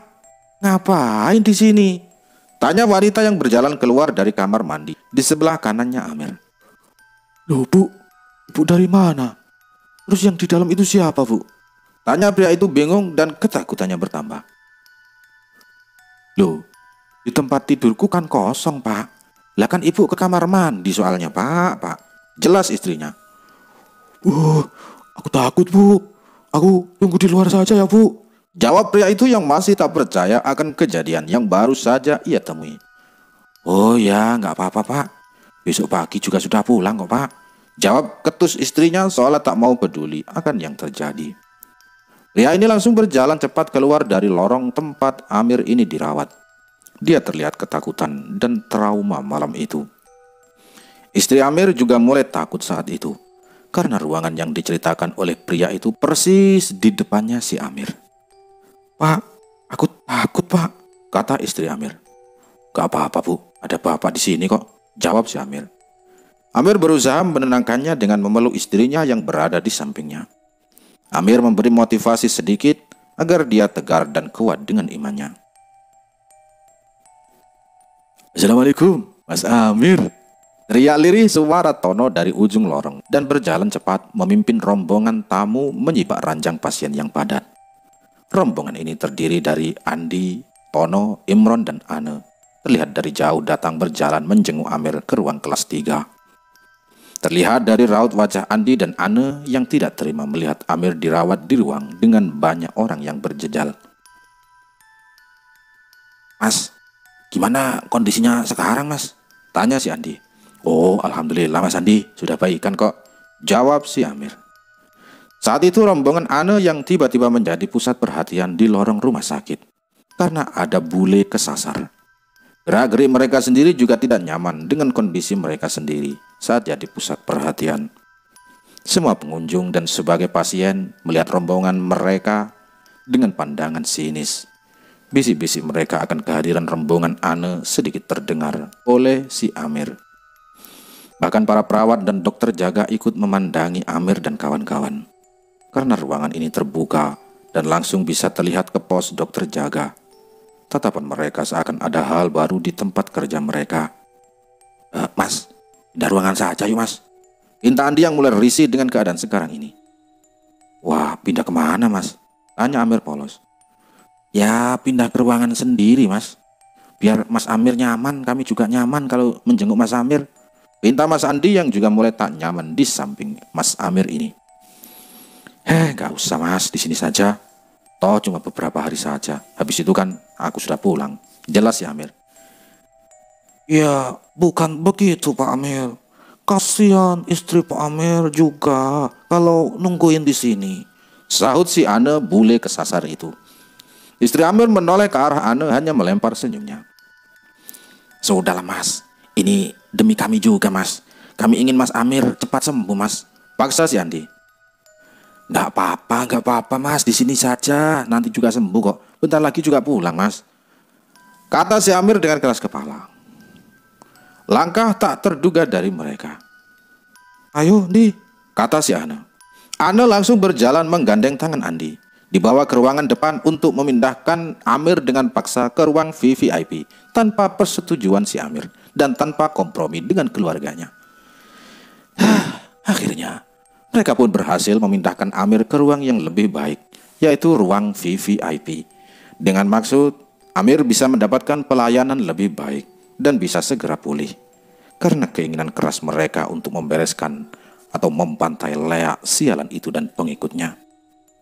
ngapain di sini? Tanya wanita yang berjalan keluar dari kamar mandi di sebelah kanannya Amir. Loh, Bu, Ibu dari mana? Terus yang di dalam itu siapa, Bu? Tanya pria itu bingung dan ketakutannya bertambah. Loh, di tempat tidurku kan kosong, Pak. Lah kan ibu ke kamar mandi soalnya, Pak. Jelas istrinya. Aku takut, Bu. Aku tunggu di luar saja ya, Bu. Jawab pria itu yang masih tak percaya akan kejadian yang baru saja ia temui. Oh ya, nggak apa-apa, Pak. Besok pagi juga sudah pulang kok, Pak. Jawab ketus istrinya seolah tak mau peduli akan yang terjadi. Pria ini langsung berjalan cepat keluar dari lorong tempat Amir ini dirawat. Dia terlihat ketakutan dan trauma malam itu. Istri Amir juga mulai takut saat itu, karena ruangan yang diceritakan oleh pria itu persis di depannya si Amir. Pak, aku takut, Pak, kata istri Amir. Gak apa-apa, Bu, ada bapak di sini kok, jawab si Amir. Amir berusaha menenangkannya dengan memeluk istrinya yang berada di sampingnya. Amir memberi motivasi sedikit agar dia tegar dan kuat dengan imannya. Assalamualaikum, Mas Amir. Teriak lirih suara Tono dari ujung lorong dan berjalan cepat memimpin rombongan tamu menyibak ranjang pasien yang padat. Rombongan ini terdiri dari Andi, Tono, Imron, dan Ane. Terlihat dari jauh datang berjalan menjenguk Amir ke ruang kelas 3. Terlihat dari raut wajah Andi dan Ane yang tidak terima melihat Amir dirawat di ruang dengan banyak orang yang berjejal. Mas, gimana kondisinya sekarang, Mas? Tanya si Andi. Oh, alhamdulillah Mas Andi, sudah baikan kok, jawab si Amir. Saat itu rombongan Ane yang tiba-tiba menjadi pusat perhatian di lorong rumah sakit karena ada bule kesasar. Gerak-gerik mereka sendiri juga tidak nyaman dengan kondisi mereka sendiri saat jadi pusat perhatian. Semua pengunjung dan sebagai pasien melihat rombongan mereka dengan pandangan sinis. Bisik-bisik mereka akan kehadiran rombongan Ane sedikit terdengar oleh si Amir. Bahkan para perawat dan dokter jaga ikut memandangi Amir dan kawan-kawan. Karena ruangan ini terbuka dan langsung bisa terlihat ke pos dokter jaga. Tatapan mereka seakan ada hal baru di tempat kerja mereka. Mas, pindah ruangan saja yuk, Mas. Pinta Andi yang mulai risih dengan keadaan sekarang ini. Wah, pindah kemana, Mas? Tanya Amir polos. Ya, pindah ke ruangan sendiri, Mas. Biar Mas Amir nyaman, kami juga nyaman kalau menjenguk Mas Amir. Pinta Mas Andi yang juga mulai tak nyaman di samping Mas Amir ini. Gak usah, Mas, di sini saja. Toh cuma beberapa hari saja. Habis itu kan aku sudah pulang. Jelas ya, Amir. Ya, bukan begitu, Pak Amir. Kasihan istri Pak Amir juga kalau nungguin di sini. Sahut si Ane bule kesasar itu. Istri Amir menoleh ke arah Ane hanya melempar senyumnya. Sudahlah, Mas. Ini demi kami juga, Mas. Kami ingin Mas Amir cepat sembuh, Mas. Paksa si Andi. Gak apa-apa, Mas. Di sini saja. Nanti juga sembuh kok. Bentar lagi juga pulang, Mas. Kata si Amir dengan keras kepala. Langkah tak terduga dari mereka. Ayo, Di, kata si Ane. Ane langsung berjalan menggandeng tangan Andi. Dibawa ke ruangan depan untuk memindahkan Amir dengan paksa ke ruang VVIP tanpa persetujuan si Amir dan tanpa kompromi dengan keluarganya. Akhirnya, mereka pun berhasil memindahkan Amir ke ruang yang lebih baik, yaitu ruang VVIP. Dengan maksud, Amir bisa mendapatkan pelayanan lebih baik dan bisa segera pulih. Karena keinginan keras mereka untuk membereskan atau membantai leak sialan itu dan pengikutnya.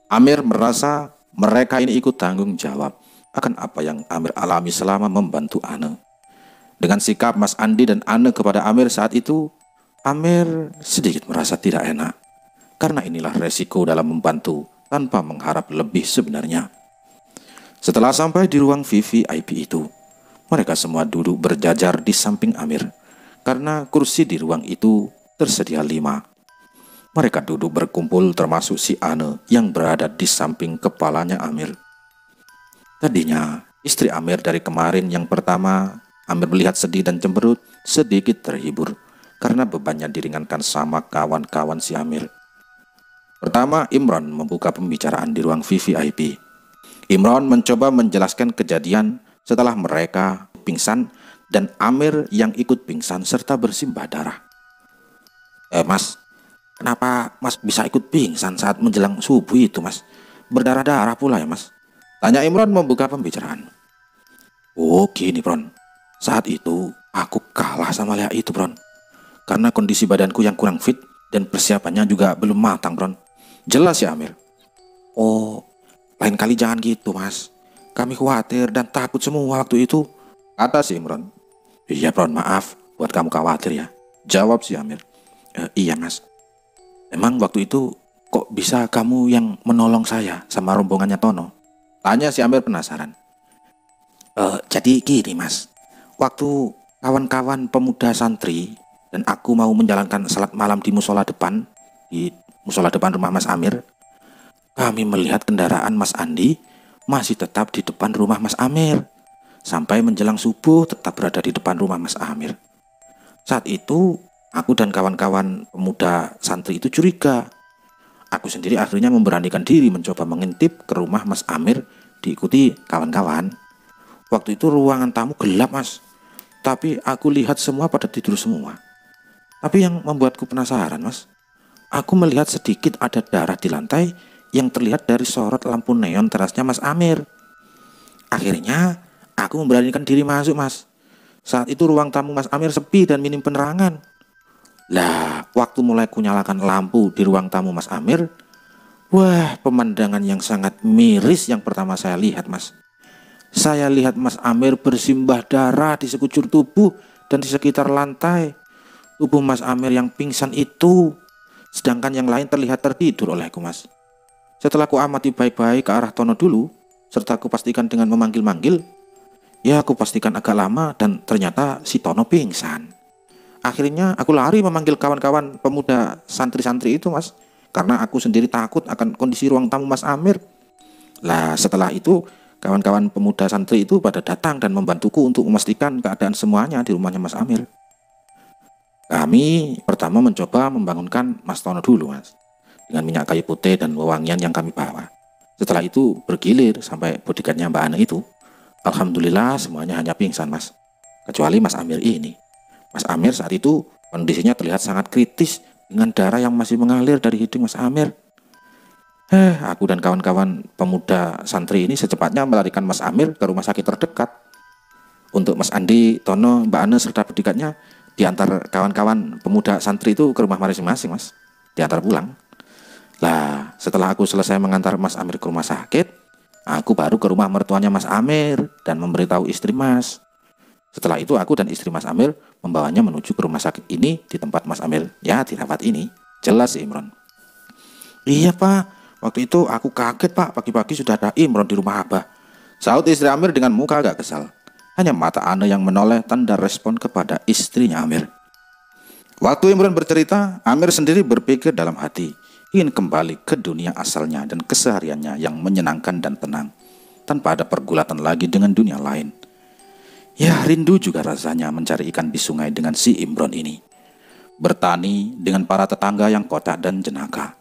Amir merasa mereka ini ikut tanggung jawab akan apa yang Amir alami selama membantu Ane. Dengan sikap Mas Andi dan Ane kepada Amir saat itu, Amir sedikit merasa tidak enak. Karena inilah resiko dalam membantu tanpa mengharap lebih sebenarnya. Setelah sampai di ruang VVIP itu, mereka semua duduk berjajar di samping Amir. Karena kursi di ruang itu tersedia 5. Mereka duduk berkumpul termasuk si Ane yang berada di samping kepalanya Amir. Tadinya istri Amir dari kemarin yang pertama, Amir melihat sedih dan cemberut, sedikit terhibur karena bebannya diringankan sama kawan-kawan si Amir. Pertama, Imron membuka pembicaraan di ruang VVIP. Imron mencoba menjelaskan kejadian setelah mereka pingsan dan Amir yang ikut pingsan serta bersimbah darah. Mas, kenapa Mas bisa ikut pingsan saat menjelang subuh itu, Mas? Berdarah-darah pula ya, Mas? Tanya Imron membuka pembicaraan. Oh gini, Bron. Saat itu aku kalah sama Lea itu, Bron. Karena kondisi badanku yang kurang fit dan persiapannya juga belum matang, Bron. Jelas ya, Amir? Oh, lain kali jangan gitu, Mas. Kami khawatir dan takut semua waktu itu, kata si Imron. Iya, Bron, maaf buat kamu khawatir ya, jawab si Amir. Iya, Mas. Emang waktu itu kok bisa kamu yang menolong saya sama rombongannya Tono? Tanya si Amir penasaran. Jadi gini, Mas. Waktu kawan-kawan pemuda santri dan aku mau menjalankan salat malam di musola depan rumah Mas Amir, kami melihat kendaraan Mas Andi masih tetap di depan rumah Mas Amir. Sampai menjelang subuh tetap berada di depan rumah Mas Amir. Saat itu aku dan kawan-kawan pemuda santri itu curiga. Aku sendiri akhirnya memberanikan diri mencoba mengintip ke rumah Mas Amir diikuti kawan-kawan. Waktu itu ruangan tamu gelap, Mas. Tapi aku lihat semua pada tidur semua. Tapi yang membuatku penasaran, Mas, aku melihat sedikit ada darah di lantai yang terlihat dari sorot lampu neon terasnya Mas Amir. Akhirnya aku memberanikan diri masuk, Mas. Saat itu ruang tamu Mas Amir sepi dan minim penerangan. Lah, waktu mulai kunyalakan lampu di ruang tamu Mas Amir, wah, pemandangan yang sangat miris yang pertama saya lihat, Mas. Saya lihat Mas Amir bersimbah darah di sekujur tubuh dan di sekitar lantai. Tubuh Mas Amir yang pingsan itu, sedangkan yang lain terlihat tertidur olehku, Mas. Setelah ku amati baik-baik ke arah Tono dulu, serta ku pastikan dengan memanggil-manggil, ya aku pastikan agak lama dan ternyata si Tono pingsan. Akhirnya aku lari memanggil kawan-kawan pemuda santri-santri itu, Mas, karena aku sendiri takut akan kondisi ruang tamu Mas Amir. Lah setelah itu kawan-kawan pemuda santri itu pada datang dan membantuku untuk memastikan keadaan semuanya di rumahnya Mas Amir. Kami pertama mencoba membangunkan Mas Tono dulu, Mas, dengan minyak kayu putih dan wewangian yang kami bawa. Setelah itu bergilir sampai bodyguardnya Mbak Ane itu. Alhamdulillah semuanya hanya pingsan, Mas, kecuali Mas Amir ini. Mas Amir saat itu kondisinya terlihat sangat kritis dengan darah yang masih mengalir dari hidung Mas Amir. Aku dan kawan-kawan pemuda santri ini secepatnya melarikan Mas Amir ke rumah sakit terdekat. Untuk Mas Andi, Tono, Mbak Ane serta bodyguardnya diantar kawan-kawan pemuda santri itu ke rumah masing-masing, Mas. Diantar pulang. Lah, setelah aku selesai mengantar Mas Amir ke rumah sakit, aku baru ke rumah mertuanya Mas Amir dan memberitahu istri Mas. Setelah itu aku dan istri Mas Amir membawanya menuju ke rumah sakit ini di tempat Mas Amir ya dirawat ini. Jelas si Imron. Iya, Pak. Waktu itu aku kaget, Pak, pagi-pagi sudah ada Imron di rumah Abah, saut istri Amir dengan muka agak kesal. Hanya mata Ane yang menoleh tanda respon kepada istrinya Amir. Waktu Imron bercerita, Amir sendiri berpikir dalam hati, ingin kembali ke dunia asalnya dan kesehariannya yang menyenangkan dan tenang, tanpa ada pergulatan lagi dengan dunia lain. Ya, rindu juga rasanya mencari ikan di sungai dengan si Imron ini, bertani dengan para tetangga yang kocak dan jenaka.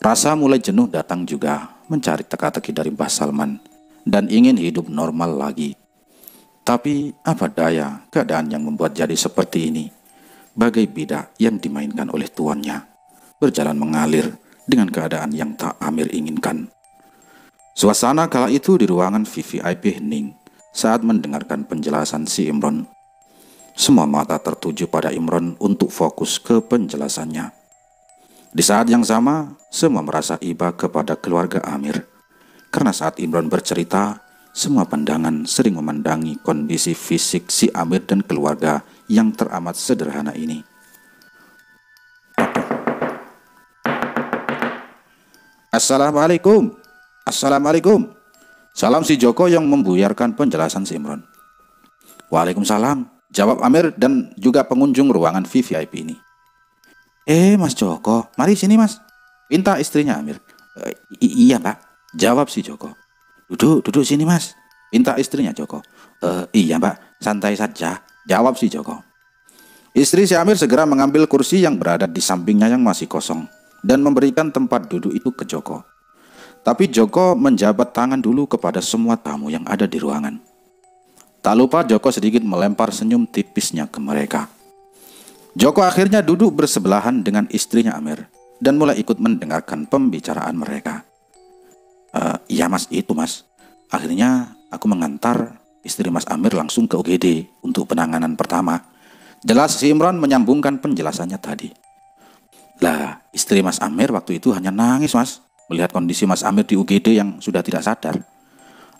Rasa mulai jenuh datang juga mencari teka-teki dari Mbah Salman dan ingin hidup normal lagi. Tapi apa daya keadaan yang membuat jadi seperti ini, bagai bidak yang dimainkan oleh tuannya, berjalan mengalir dengan keadaan yang tak Amir inginkan. Suasana kala itu di ruangan VVIP hening saat mendengarkan penjelasan si Imron. Semua mata tertuju pada Imron untuk fokus ke penjelasannya. Di saat yang sama, semua merasa iba kepada keluarga Amir. Karena saat Imron bercerita, Semua pandangan sering memandangi kondisi fisik si Amir dan keluarga yang teramat sederhana ini. Assalamualaikum. Assalamualaikum. Salam si Joko yang membuyarkan penjelasan si Imron. Waalaikumsalam, jawab Amir dan juga pengunjung ruangan VVIP ini. Mas Joko, mari sini mas, pinta istrinya Amir. Iya pak, jawab si Joko. Duduk sini mas, pinta istrinya Joko. Iya mbak, santai saja, jawab si Joko. Istri si Amir segera mengambil kursi yang berada di sampingnya yang masih kosong dan memberikan tempat duduk itu ke Joko. Tapi Joko menjabat tangan dulu kepada semua tamu yang ada di ruangan. Tak lupa Joko sedikit melempar senyum tipisnya ke mereka. Joko akhirnya duduk bersebelahan dengan istrinya Amir dan mulai ikut mendengarkan pembicaraan mereka. Iya mas, itu mas. Akhirnya aku mengantar istri Mas Amir langsung ke UGD untuk penanganan pertama. Jelas si Imron menyambungkan penjelasannya tadi. Lah, istri Mas Amir waktu itu hanya nangis mas, melihat kondisi Mas Amir di UGD yang sudah tidak sadar.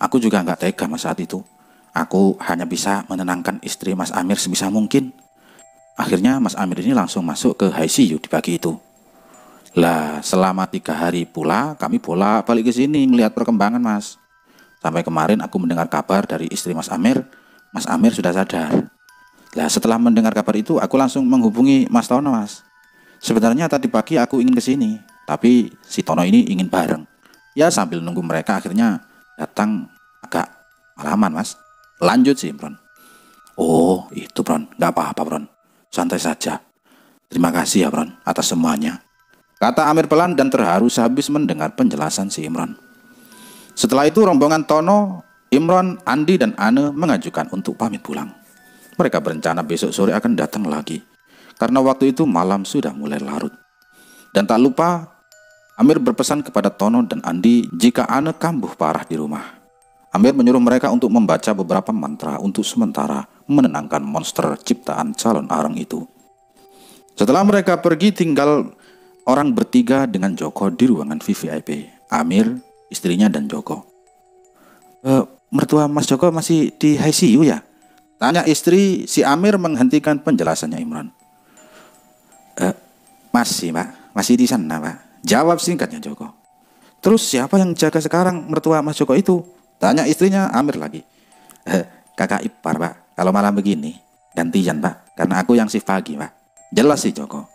Aku juga nggak tega mas saat itu. Aku hanya bisa menenangkan istri Mas Amir sebisa mungkin. Akhirnya Mas Amir ini langsung masuk ke ICU di pagi itu. Lah, selama 3 hari pula kami balik ke sini melihat perkembangan mas. Sampai kemarin aku mendengar kabar dari istri Mas Amir sudah sadar. Lah, setelah mendengar kabar itu aku langsung menghubungi Mas Tono mas. Sebenarnya tadi pagi aku ingin ke sini, tapi si Tono ini ingin bareng. Ya sambil nunggu mereka akhirnya datang agak malaman mas. Lanjut sih Bron. Oh itu Bron, gak apa-apa Bron, santai saja. Terima kasih ya Bron atas semuanya, kata Amir pelan dan terharu sehabis mendengar penjelasan si Imron. Setelah itu rombongan Tono, Imron, Andi dan Ane mengajukan untuk pamit pulang. Mereka berencana besok sore akan datang lagi, karena waktu itu malam sudah mulai larut. Dan tak lupa, Amir berpesan kepada Tono dan Andi jika Ane kambuh parah di rumah. Amir menyuruh mereka untuk membaca beberapa mantra untuk sementara menenangkan monster ciptaan calon arang itu. Setelah mereka pergi, tinggal orang bertiga dengan Joko di ruangan VVIP. Amir, istrinya dan Joko. Mertua Mas Joko masih di ICU ya? Tanya istri si Amir menghentikan penjelasannya Imron. Masih Pak, masih di sana Pak, jawab singkatnya Joko. Terus siapa yang jaga sekarang mertua Mas Joko itu? Tanya istrinya Amir lagi. Kakak ipar Pak, kalau malam begini gantian Pak, karena aku yang shift pagi Pak, jelas si Joko.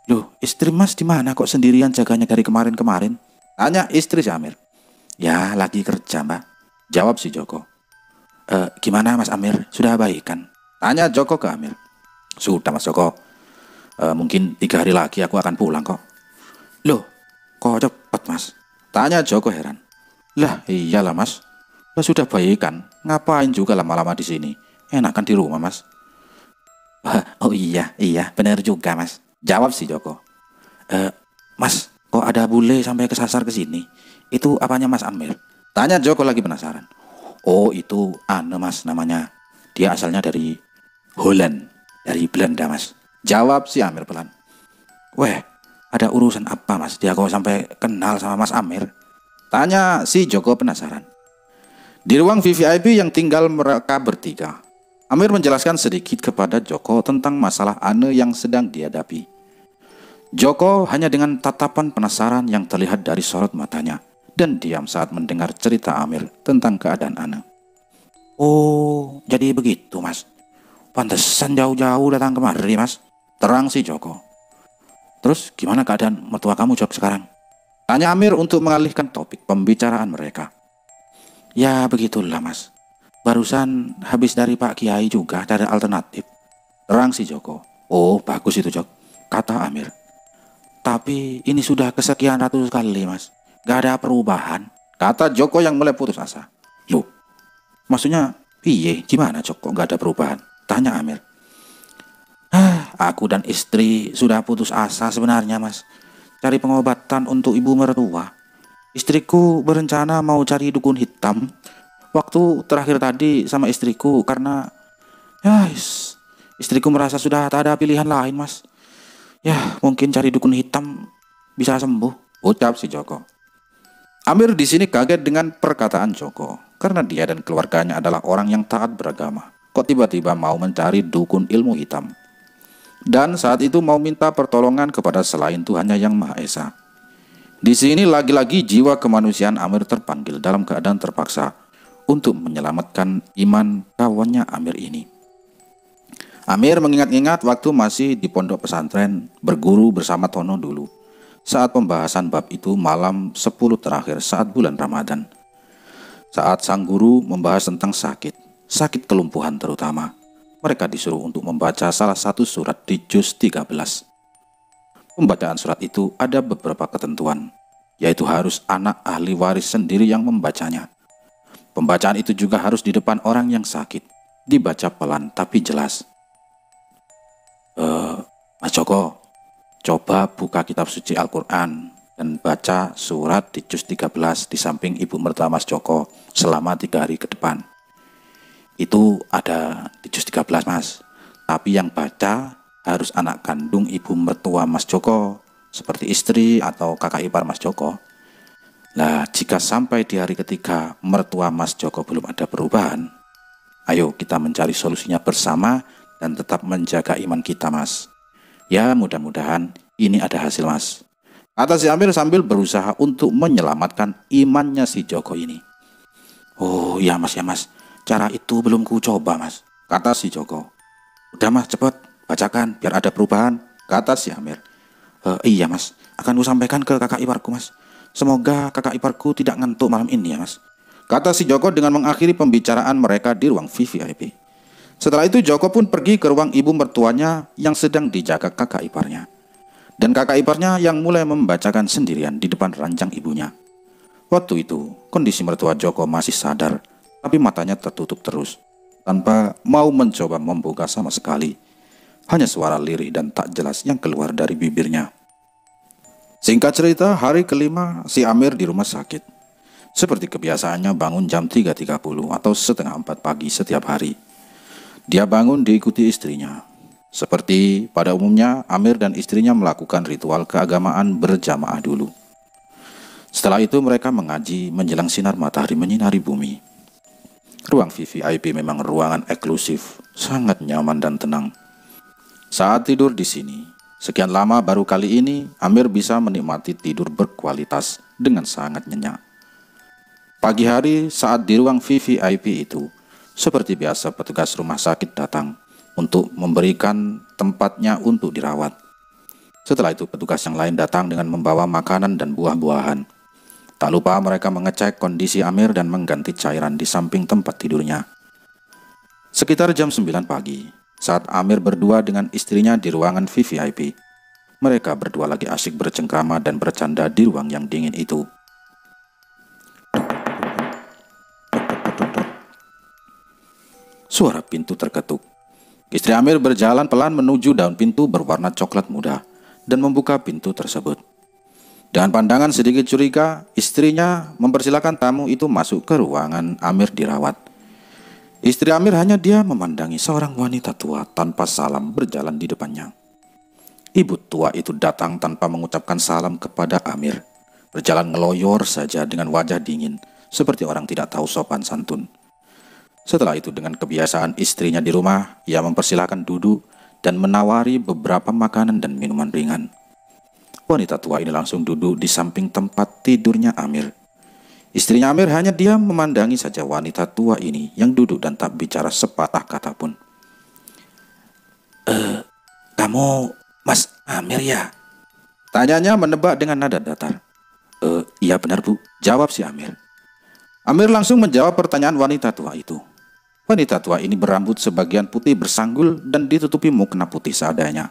Loh, istri Mas di mana kok sendirian jaganya dari kemarin-kemarin? Tanya istri si Amir. Ya lagi kerja Mbak, jawab si Joko. Gimana Mas Amir, sudah baik kan? Tanya Joko ke Amir. Sudah Mas Joko, mungkin 3 hari lagi aku akan pulang kok. Loh, kok cepet Mas? Tanya Joko heran. Lah iyalah Mas, lah sudah baik kan, ngapain juga lama-lama di sini? Enakan di rumah Mas. Oh iya benar juga Mas, jawab si Joko. Mas, kok ada bule sampai kesasar ke sini? Itu apanya Mas Amir? Tanya Joko lagi penasaran. Oh itu Ane Mas namanya, dia asalnya dari Holland, dari Belanda Mas, jawab si Amir pelan. Weh, ada urusan apa Mas, dia kok sampai kenal sama Mas Amir? Tanya si Joko penasaran. Di ruang VVIP yang tinggal mereka bertiga, Amir menjelaskan sedikit kepada Joko tentang masalah Ane yang sedang dihadapi. Joko hanya dengan tatapan penasaran yang terlihat dari sorot matanya dan diam saat mendengar cerita Amir tentang keadaan Ane. Oh, jadi begitu Mas. Pantesan jauh-jauh datang kemari Mas, terang si Joko. Terus gimana keadaan mertua kamu Jok sekarang? Tanya Amir untuk mengalihkan topik pembicaraan mereka. Ya begitulah Mas, barusan habis dari Pak Kiai juga cari alternatif, terang si Joko. Oh bagus itu Jok, kata Amir. Tapi ini sudah kesekian ratus kali Mas, gak ada perubahan, kata Joko yang mulai putus asa. Loh, maksudnya piye, gimana Jok kok gak ada perubahan? Tanya Amir. Aku dan istri sudah putus asa sebenarnya Mas, cari pengobatan untuk ibu mertua. Istriku berencana mau cari dukun hitam waktu terakhir tadi sama istriku, karena istriku merasa sudah tak ada pilihan lain Mas. Ya mungkin cari dukun hitam bisa sembuh, ucap si Joko. Amir di sini kaget dengan perkataan Joko, karena dia dan keluarganya adalah orang yang taat beragama. Kok tiba-tiba mau mencari dukun ilmu hitam? Dan saat itu mau minta pertolongan kepada selain Tuhannya yang Maha Esa. Di sini lagi-lagi jiwa kemanusiaan Amir terpanggil dalam keadaan terpaksa untuk menyelamatkan iman kawannya Amir ini. Amir mengingat-ingat waktu masih di pondok pesantren berguru bersama Tono dulu, saat pembahasan bab itu malam 10 terakhir saat bulan Ramadan. Saat sang guru membahas tentang sakit kelumpuhan terutama, mereka disuruh untuk membaca salah satu surat di juz 13. Pembacaan surat itu ada beberapa ketentuan, yaitu harus anak ahli waris sendiri yang membacanya. Pembacaan itu juga harus di depan orang yang sakit, dibaca pelan tapi jelas. Mas Joko, coba buka kitab suci Al-Quran dan baca surat di juz 13 di samping ibu mertua Mas Joko selama 3 hari ke depan. Itu ada di juz 13 Mas, tapi yang baca harus anak kandung ibu mertua Mas Joko, seperti istri atau kakak ipar Mas Joko. Nah, jika sampai di hari ketiga mertua Mas Joko belum ada perubahan, ayo kita mencari solusinya bersama dan tetap menjaga iman kita Mas. Ya mudah-mudahan ini ada hasil Mas, kata si Amir sambil berusaha untuk menyelamatkan imannya si Joko ini. Oh iya Mas, ya Mas, cara itu belum ku coba Mas, kata si Joko. Udah Mas, cepet bacakan biar ada perubahan, kata si Amir. Iya Mas, akan ku sampaikan ke kakak iparku Mas. Semoga kakak iparku tidak ngantuk malam ini ya Mas, kata si Joko dengan mengakhiri pembicaraan mereka di ruang VVIP. Setelah itu Joko pun pergi ke ruang ibu mertuanya yang sedang dijaga kakak iparnya. Dan kakak iparnya yang mulai membacakan sendirian di depan ranjang ibunya. Waktu itu kondisi mertua Joko masih sadar, tapi matanya tertutup terus, tanpa mau mencoba membuka sama sekali. Hanya suara lirih dan tak jelas yang keluar dari bibirnya. Singkat cerita, hari kelima si Amir di rumah sakit. Seperti kebiasaannya bangun jam 3.30 atau setengah 4 pagi setiap hari. Dia bangun diikuti istrinya. Seperti pada umumnya, Amir dan istrinya melakukan ritual keagamaan berjamaah dulu. Setelah itu mereka mengaji menjelang sinar matahari menyinari bumi. Ruang VVIP memang ruangan eksklusif, sangat nyaman dan tenang. Saat tidur di sini, sekian lama baru kali ini Amir bisa menikmati tidur berkualitas dengan sangat nyenyak. Pagi hari saat di ruang VVIP itu, seperti biasa petugas rumah sakit datang untuk memberikan tempatnya untuk dirawat. Setelah itu petugas yang lain datang dengan membawa makanan dan buah-buahan. Tak lupa mereka mengecek kondisi Amir dan mengganti cairan di samping tempat tidurnya. Sekitar jam 9 pagi, saat Amir berdua dengan istrinya di ruangan VVIP, mereka berdua lagi asyik bercengkrama dan bercanda di ruang yang dingin itu. Suara pintu terketuk. Istri Amir berjalan pelan menuju daun pintu berwarna coklat muda dan membuka pintu tersebut. Dengan pandangan sedikit curiga, istrinya mempersilakan tamu itu masuk ke ruangan Amir dirawat. Istri Amir hanya dia memandangi seorang wanita tua tanpa salam berjalan di depannya. Ibu tua itu datang tanpa mengucapkan salam kepada Amir, berjalan ngeloyor saja dengan wajah dingin, seperti orang tidak tahu sopan santun. Setelah itu dengan kebiasaan istrinya di rumah, ia mempersilahkan duduk dan menawari beberapa makanan dan minuman ringan. Wanita tua ini langsung duduk di samping tempat tidurnya Amir. Istrinya Amir hanya diam memandangi saja wanita tua ini yang duduk dan tak bicara sepatah kata pun. Kamu Mas Amir ya? Tanyanya menebak dengan nada datar. Iya benar Bu, jawab si Amir. Amir langsung menjawab pertanyaan wanita tua itu. Wanita tua ini berambut sebagian putih bersanggul dan ditutupi mukena putih seadanya.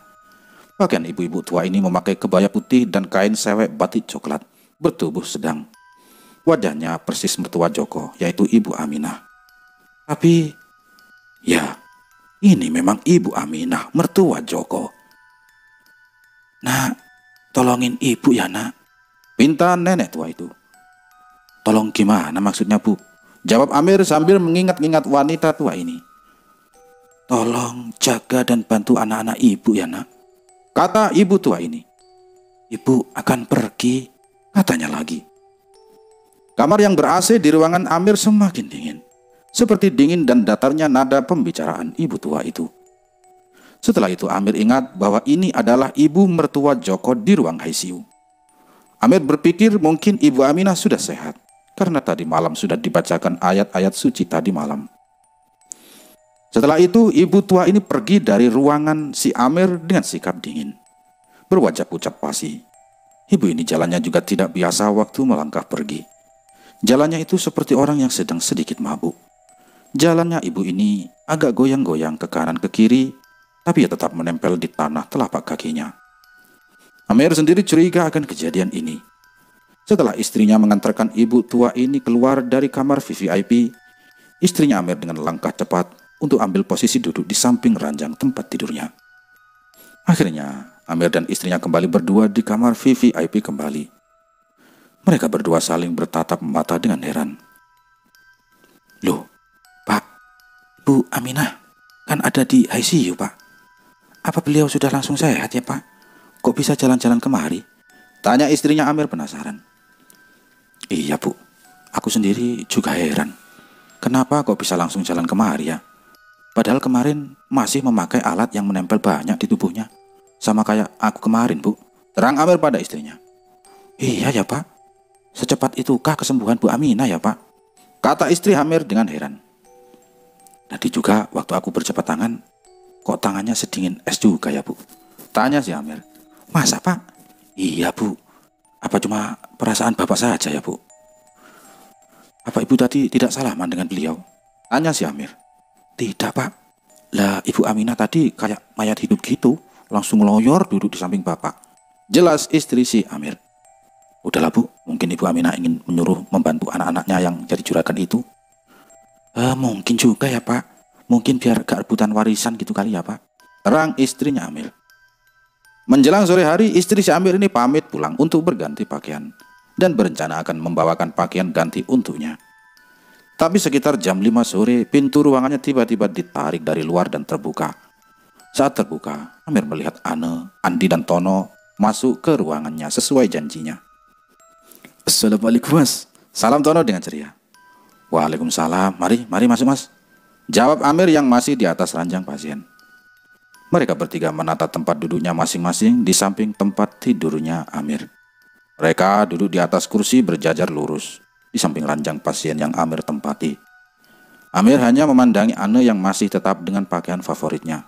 Pakaian ibu-ibu tua ini memakai kebaya putih dan kain sewek batik coklat, bertubuh sedang. Wajahnya persis mertua Joko, yaitu Ibu Aminah. Tapi, ya, ini memang Ibu Aminah, mertua Joko. Nak, tolongin ibu ya nak, pinta nenek tua itu. Tolong gimana maksudnya Bu? Jawab Amir sambil mengingat-ingat wanita tua ini. Tolong jaga dan bantu anak-anak ibu ya nak, kata ibu tua ini. Ibu akan pergi, katanya lagi. Kamar yang ber-AC di ruangan Amir semakin dingin. Seperti dingin dan datarnya nada pembicaraan ibu tua itu. Setelah itu Amir ingat bahwa ini adalah ibu mertua Joko di ruang ICU. Amir berpikir mungkin Ibu Aminah sudah sehat, karena tadi malam sudah dibacakan ayat-ayat suci tadi malam. Setelah itu ibu tua ini pergi dari ruangan si Amir dengan sikap dingin, berwajah pucat pasi. Ibu ini jalannya juga tidak biasa waktu melangkah pergi. Jalannya itu seperti orang yang sedang sedikit mabuk. Jalannya ibu ini agak goyang-goyang ke kanan ke kiri, tapi ia tetap menempel di tanah telapak kakinya. Amir sendiri curiga akan kejadian ini. Setelah istrinya mengantarkan ibu tua ini keluar dari kamar VVIP, istrinya Amir dengan langkah cepat untuk ambil posisi duduk di samping ranjang tempat tidurnya. Akhirnya, Amir dan istrinya kembali berdua di kamar VVIP kembali. Mereka berdua saling bertatap mata dengan heran. Loh, Pak, Bu Aminah kan ada di ICU, Pak. Apa beliau sudah langsung sehat ya, Pak? Kok bisa jalan-jalan kemari? Tanya istrinya Amir penasaran. Iya, Bu. Aku sendiri juga heran. Kenapa kok bisa langsung jalan kemari ya? Padahal kemarin masih memakai alat yang menempel banyak di tubuhnya. Sama kayak aku kemarin, Bu. Terang Amir pada istrinya. Iya ya, Pak. Secepat itukah kesembuhan Bu Aminah ya, Pak? Kata istri Amir dengan heran. Tadi juga waktu aku berjabat tangan, kok tangannya sedingin es juga ya, Bu? Tanya si Amir. Masa, Pak? Iya, Bu. Apa cuma perasaan Bapak saja ya, Bu? Apa Ibu tadi tidak salaman dengan beliau? Tanya si Amir. Tidak, Pak. Lah, Ibu Aminah tadi kayak mayat hidup gitu, langsung ngeloyor duduk di samping Bapak. Jelas istri si Amir. Udahlah, Bu, mungkin Ibu Aminah ingin menyuruh membantu anak-anaknya yang jadi juragan itu. Mungkin juga ya, Pak. Mungkin biar gak rebutan warisan gitu kali ya, Pak. Terang istrinya Amir. Menjelang sore hari, istri si Amir ini pamit pulang untuk berganti pakaian dan berencana akan membawakan pakaian ganti untuknya. Tapi sekitar jam 5 sore, pintu ruangannya tiba-tiba ditarik dari luar dan terbuka. Saat terbuka, Amir melihat Ane, Andi, dan Tono masuk ke ruangannya sesuai janjinya. Assalamualaikum, Mas. Salam Tono dengan ceria. Waalaikumsalam. Mari masuk, Mas. Jawab Amir yang masih di atas ranjang pasien. Mereka bertiga menata tempat duduknya masing-masing di samping tempat tidurnya Amir. Mereka duduk di atas kursi berjajar lurus di samping ranjang pasien yang Amir tempati. Amir hanya memandangi Ane yang masih tetap dengan pakaian favoritnya,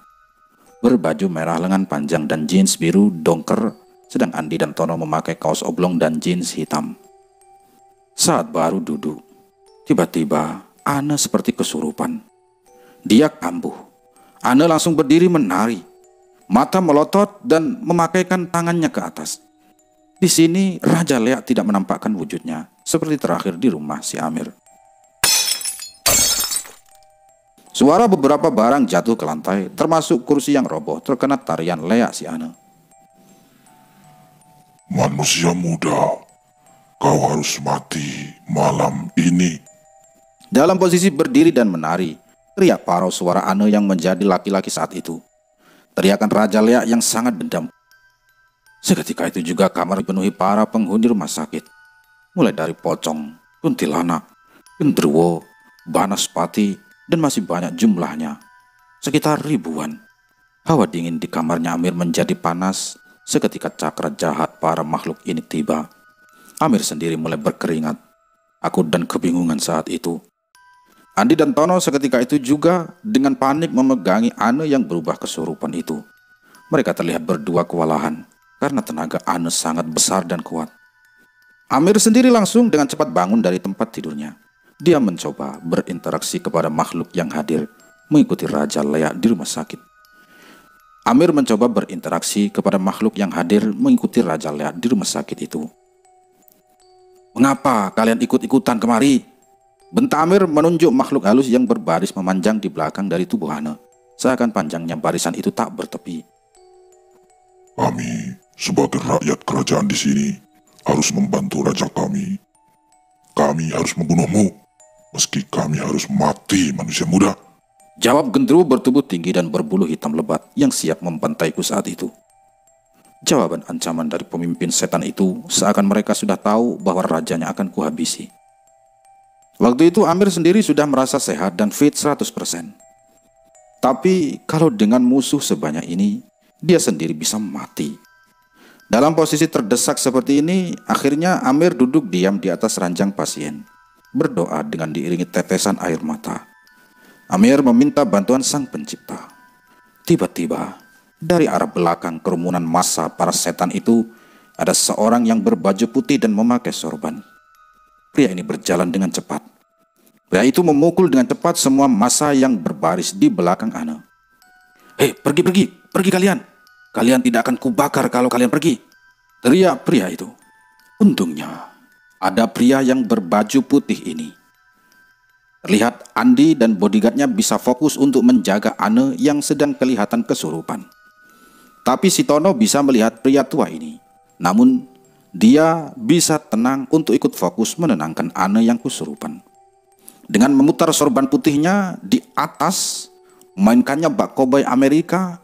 berbaju merah lengan panjang dan jeans biru dongker, sedang Andi dan Tono memakai kaos oblong dan jeans hitam. Saat baru duduk, tiba-tiba Ane seperti kesurupan. Dia kambuh. Ane langsung berdiri menari, mata melotot dan memakaikan tangannya ke atas. Di sini Raja Leak tidak menampakkan wujudnya, seperti terakhir di rumah si Amir. Suara beberapa barang jatuh ke lantai, termasuk kursi yang roboh terkena tarian Leak si Ane. Manusia muda, kau harus mati malam ini. Dalam posisi berdiri dan menari, teriak parau suara Ane yang menjadi laki-laki saat itu. Teriakan Raja Leak yang sangat dendam. Seketika itu juga kamar dipenuhi para penghuni rumah sakit. Mulai dari pocong, kuntilanak, genderuwo, banaspati, dan masih banyak jumlahnya. Sekitar ribuan. Hawa dingin di kamarnya Amir menjadi panas seketika cakra jahat para makhluk ini tiba. Amir sendiri mulai berkeringat, akut dan kebingungan saat itu. Andi dan Tono seketika itu juga dengan panik memegangi Ane yang berubah kesurupan itu. Mereka terlihat berdua kewalahan karena tenaga Ane sangat besar dan kuat. Amir sendiri langsung dengan cepat bangun dari tempat tidurnya. Dia mencoba berinteraksi kepada makhluk yang hadir mengikuti Raja Leak di rumah sakit. Amir mencoba berinteraksi kepada makhluk yang hadir mengikuti Raja Leak di rumah sakit itu. Mengapa kalian ikut-ikutan kemari? Bentak Amir menunjuk makhluk halus yang berbaris memanjang di belakang dari tubuh Ane, seakan panjangnya barisan itu tak bertepi. Kami sebagai rakyat kerajaan di sini harus membantu raja kami. Kami harus membunuhmu, meski kami harus mati, manusia muda. Jawab genderuwo bertubuh tinggi dan berbulu hitam lebat yang siap membantaiku saat itu. Jawaban ancaman dari pemimpin setan itu seakan mereka sudah tahu bahwa rajanya akan kuhabisi. Waktu itu Amir sendiri sudah merasa sehat dan fit 100%. Tapi kalau dengan musuh sebanyak ini, dia sendiri bisa mati. Dalam posisi terdesak seperti ini, akhirnya Amir duduk diam di atas ranjang pasien, berdoa dengan diiringi tetesan air mata. Amir meminta bantuan Sang Pencipta. Tiba-tiba, dari arah belakang kerumunan massa para setan itu, ada seorang yang berbaju putih dan memakai sorban. Pria ini berjalan dengan cepat. Pria itu memukul dengan cepat semua massa yang berbaris di belakang Ane. "Hei, pergi kalian. Kalian tidak akan kubakar kalau kalian pergi," teriak pria itu. Untungnya, ada pria yang berbaju putih ini. Terlihat Andi dan bodyguardnya bisa fokus untuk menjaga Ane yang sedang kelihatan kesurupan. Tapi si Tono bisa melihat pria tua ini. Namun, dia bisa tenang untuk ikut fokus menenangkan Ane yang kesurupan. Dengan memutar sorban putihnya di atas, mainkannya bak koboi Amerika,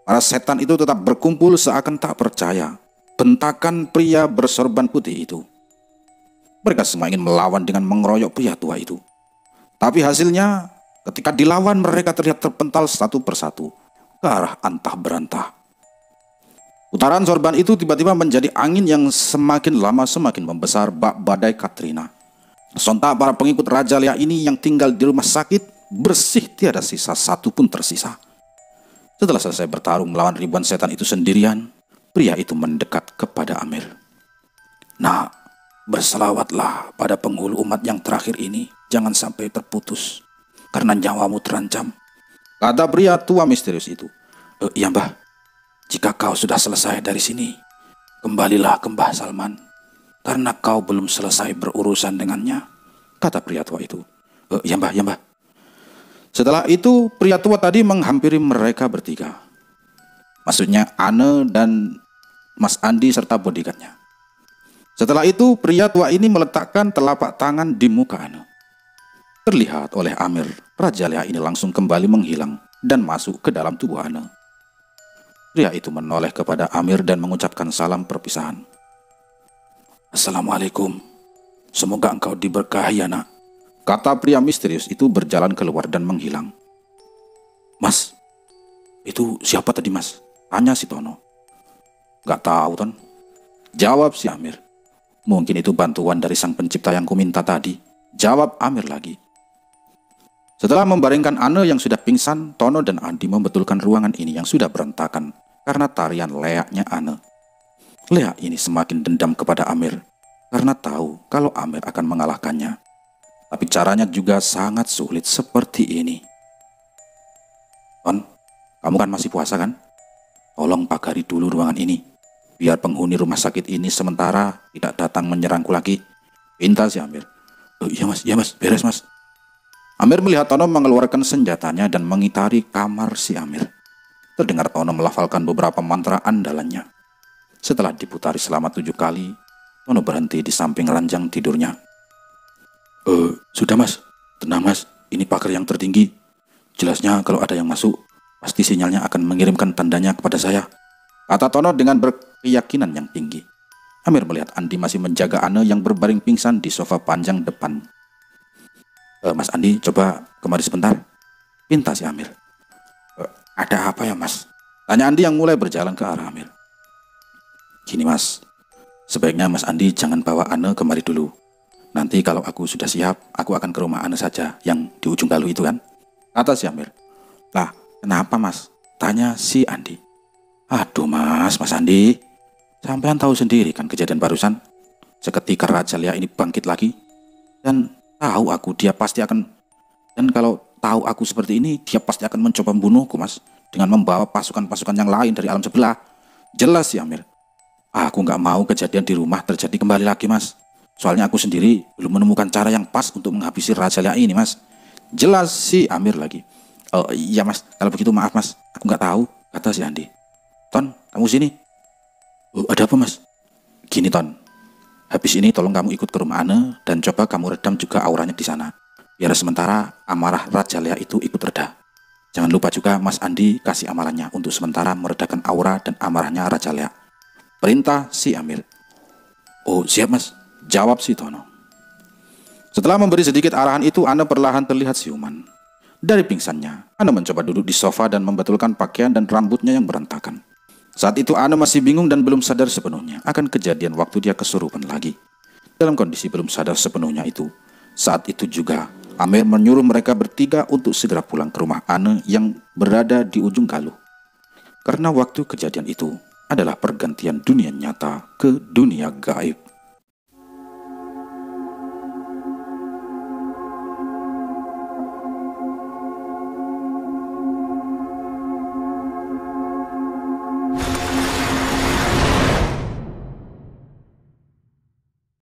para setan itu tetap berkumpul seakan tak percaya bentakan pria bersorban putih itu. Mereka semua ingin melawan dengan mengeroyok pria tua itu. Tapi hasilnya, ketika dilawan mereka terlihat terpental satu persatu ke arah antah berantah. Putaran sorban itu tiba-tiba menjadi angin yang semakin lama semakin membesar bak badai Katrina. Sontak para pengikut Raja Lea ini yang tinggal di rumah sakit bersih, tiada sisa satu pun tersisa. Setelah selesai bertarung melawan ribuan setan itu sendirian, pria itu mendekat kepada Amir. "Nak, berselawatlah pada penghulu umat yang terakhir ini. Jangan sampai terputus, karena nyawamu terancam," kata pria tua misterius itu. "Iya Mbah, jika kau sudah selesai dari sini, kembalilah ke Mbah Salman, karena kau belum selesai berurusan dengannya," kata pria tua itu. Iya Mbah. Setelah itu, pria tua tadi menghampiri mereka bertiga. Maksudnya Ane dan Mas Andi serta bodyguardnya. Setelah itu, pria tua ini meletakkan telapak tangan di muka Ane. Terlihat oleh Amir, Raja Lea ini langsung kembali menghilang dan masuk ke dalam tubuh Ane. Pria itu menoleh kepada Amir dan mengucapkan salam perpisahan. "Assalamualaikum. Semoga engkau diberkahi, anak," kata pria misterius itu berjalan keluar dan menghilang. "Mas, itu siapa tadi Mas?" tanya si Tono. "Gak tahu Ton," jawab si Amir. "Mungkin itu bantuan dari Sang Pencipta yang kuminta tadi," jawab Amir lagi. Setelah membaringkan Ane yang sudah pingsan, Tono dan Andi membetulkan ruangan ini yang sudah berantakan karena tarian leaknya Ane. Lea ini semakin dendam kepada Amir karena tahu kalau Amir akan mengalahkannya. Tapi caranya juga sangat sulit seperti ini. "Ton, kamu kan masih puasa kan? Tolong pagari dulu ruangan ini, biar penghuni rumah sakit ini sementara tidak datang menyerangku lagi," pinta si Amir. Iya mas, beres Mas." Amir melihat Tono mengeluarkan senjatanya dan mengitari kamar si Amir. Terdengar Tono melafalkan beberapa mantra andalannya. Setelah diputari selama 7 kali, Tono berhenti di samping ranjang tidurnya. Sudah Mas, tenang Mas, ini pagar yang tertinggi. Jelasnya kalau ada yang masuk, pasti sinyalnya akan mengirimkan tandanya kepada saya," kata Tono dengan berkeyakinan yang tinggi. Amir melihat Andi masih menjaga Ane yang berbaring pingsan di sofa panjang depan. Mas Andi, coba kemari sebentar," pinta si Amir. Ada apa ya Mas?" tanya Andi yang mulai berjalan ke arah Amir. "Gini Mas, sebaiknya Mas Andi jangan bawa Ane kemari dulu. Nanti kalau aku sudah siap, aku akan ke rumah Ane saja yang di ujung galuh itu kan," kata si Amir. "Lah, kenapa Mas?" tanya si Andi. "Aduh Mas Andi, sampean tahu sendiri kan kejadian barusan. Seketika Raja Lea ini bangkit lagi. Dan tahu aku dia pasti akan, dan kalau tahu aku seperti ini, dia pasti akan mencoba membunuhku Mas, dengan membawa pasukan-pasukan yang lain dari alam sebelah," jelas si Amir. "Aku nggak mau kejadian di rumah terjadi kembali lagi Mas. Soalnya aku sendiri belum menemukan cara yang pas untuk menghabisi Raja Lea ini Mas," jelas si Amir lagi. "Oh iya Mas, kalau begitu maaf Mas, aku nggak tahu," kata si Andi. "Ton, kamu sini." Ada apa Mas?" "Gini Ton, habis ini tolong kamu ikut ke rumah Ane dan coba kamu redam juga auranya di sana. Biar sementara amarah Raja Lea itu ikut reda. Jangan lupa juga Mas Andi kasih amalannya untuk sementara meredakan aura dan amarahnya Raja Lea," perintah si Amir. "Oh siap Mas," jawab si Tono. Setelah memberi sedikit arahan itu, Ana perlahan terlihat siuman. Dari pingsannya, Ana mencoba duduk di sofa dan membetulkan pakaian dan rambutnya yang berantakan. Saat itu Ana masih bingung dan belum sadar sepenuhnya akan kejadian waktu dia kesurupan lagi. Dalam kondisi belum sadar sepenuhnya itu, saat itu juga Amir menyuruh mereka bertiga untuk segera pulang ke rumah Ana yang berada di ujung Galuh. Karena waktu kejadian itu adalah pergantian dunia nyata ke dunia gaib.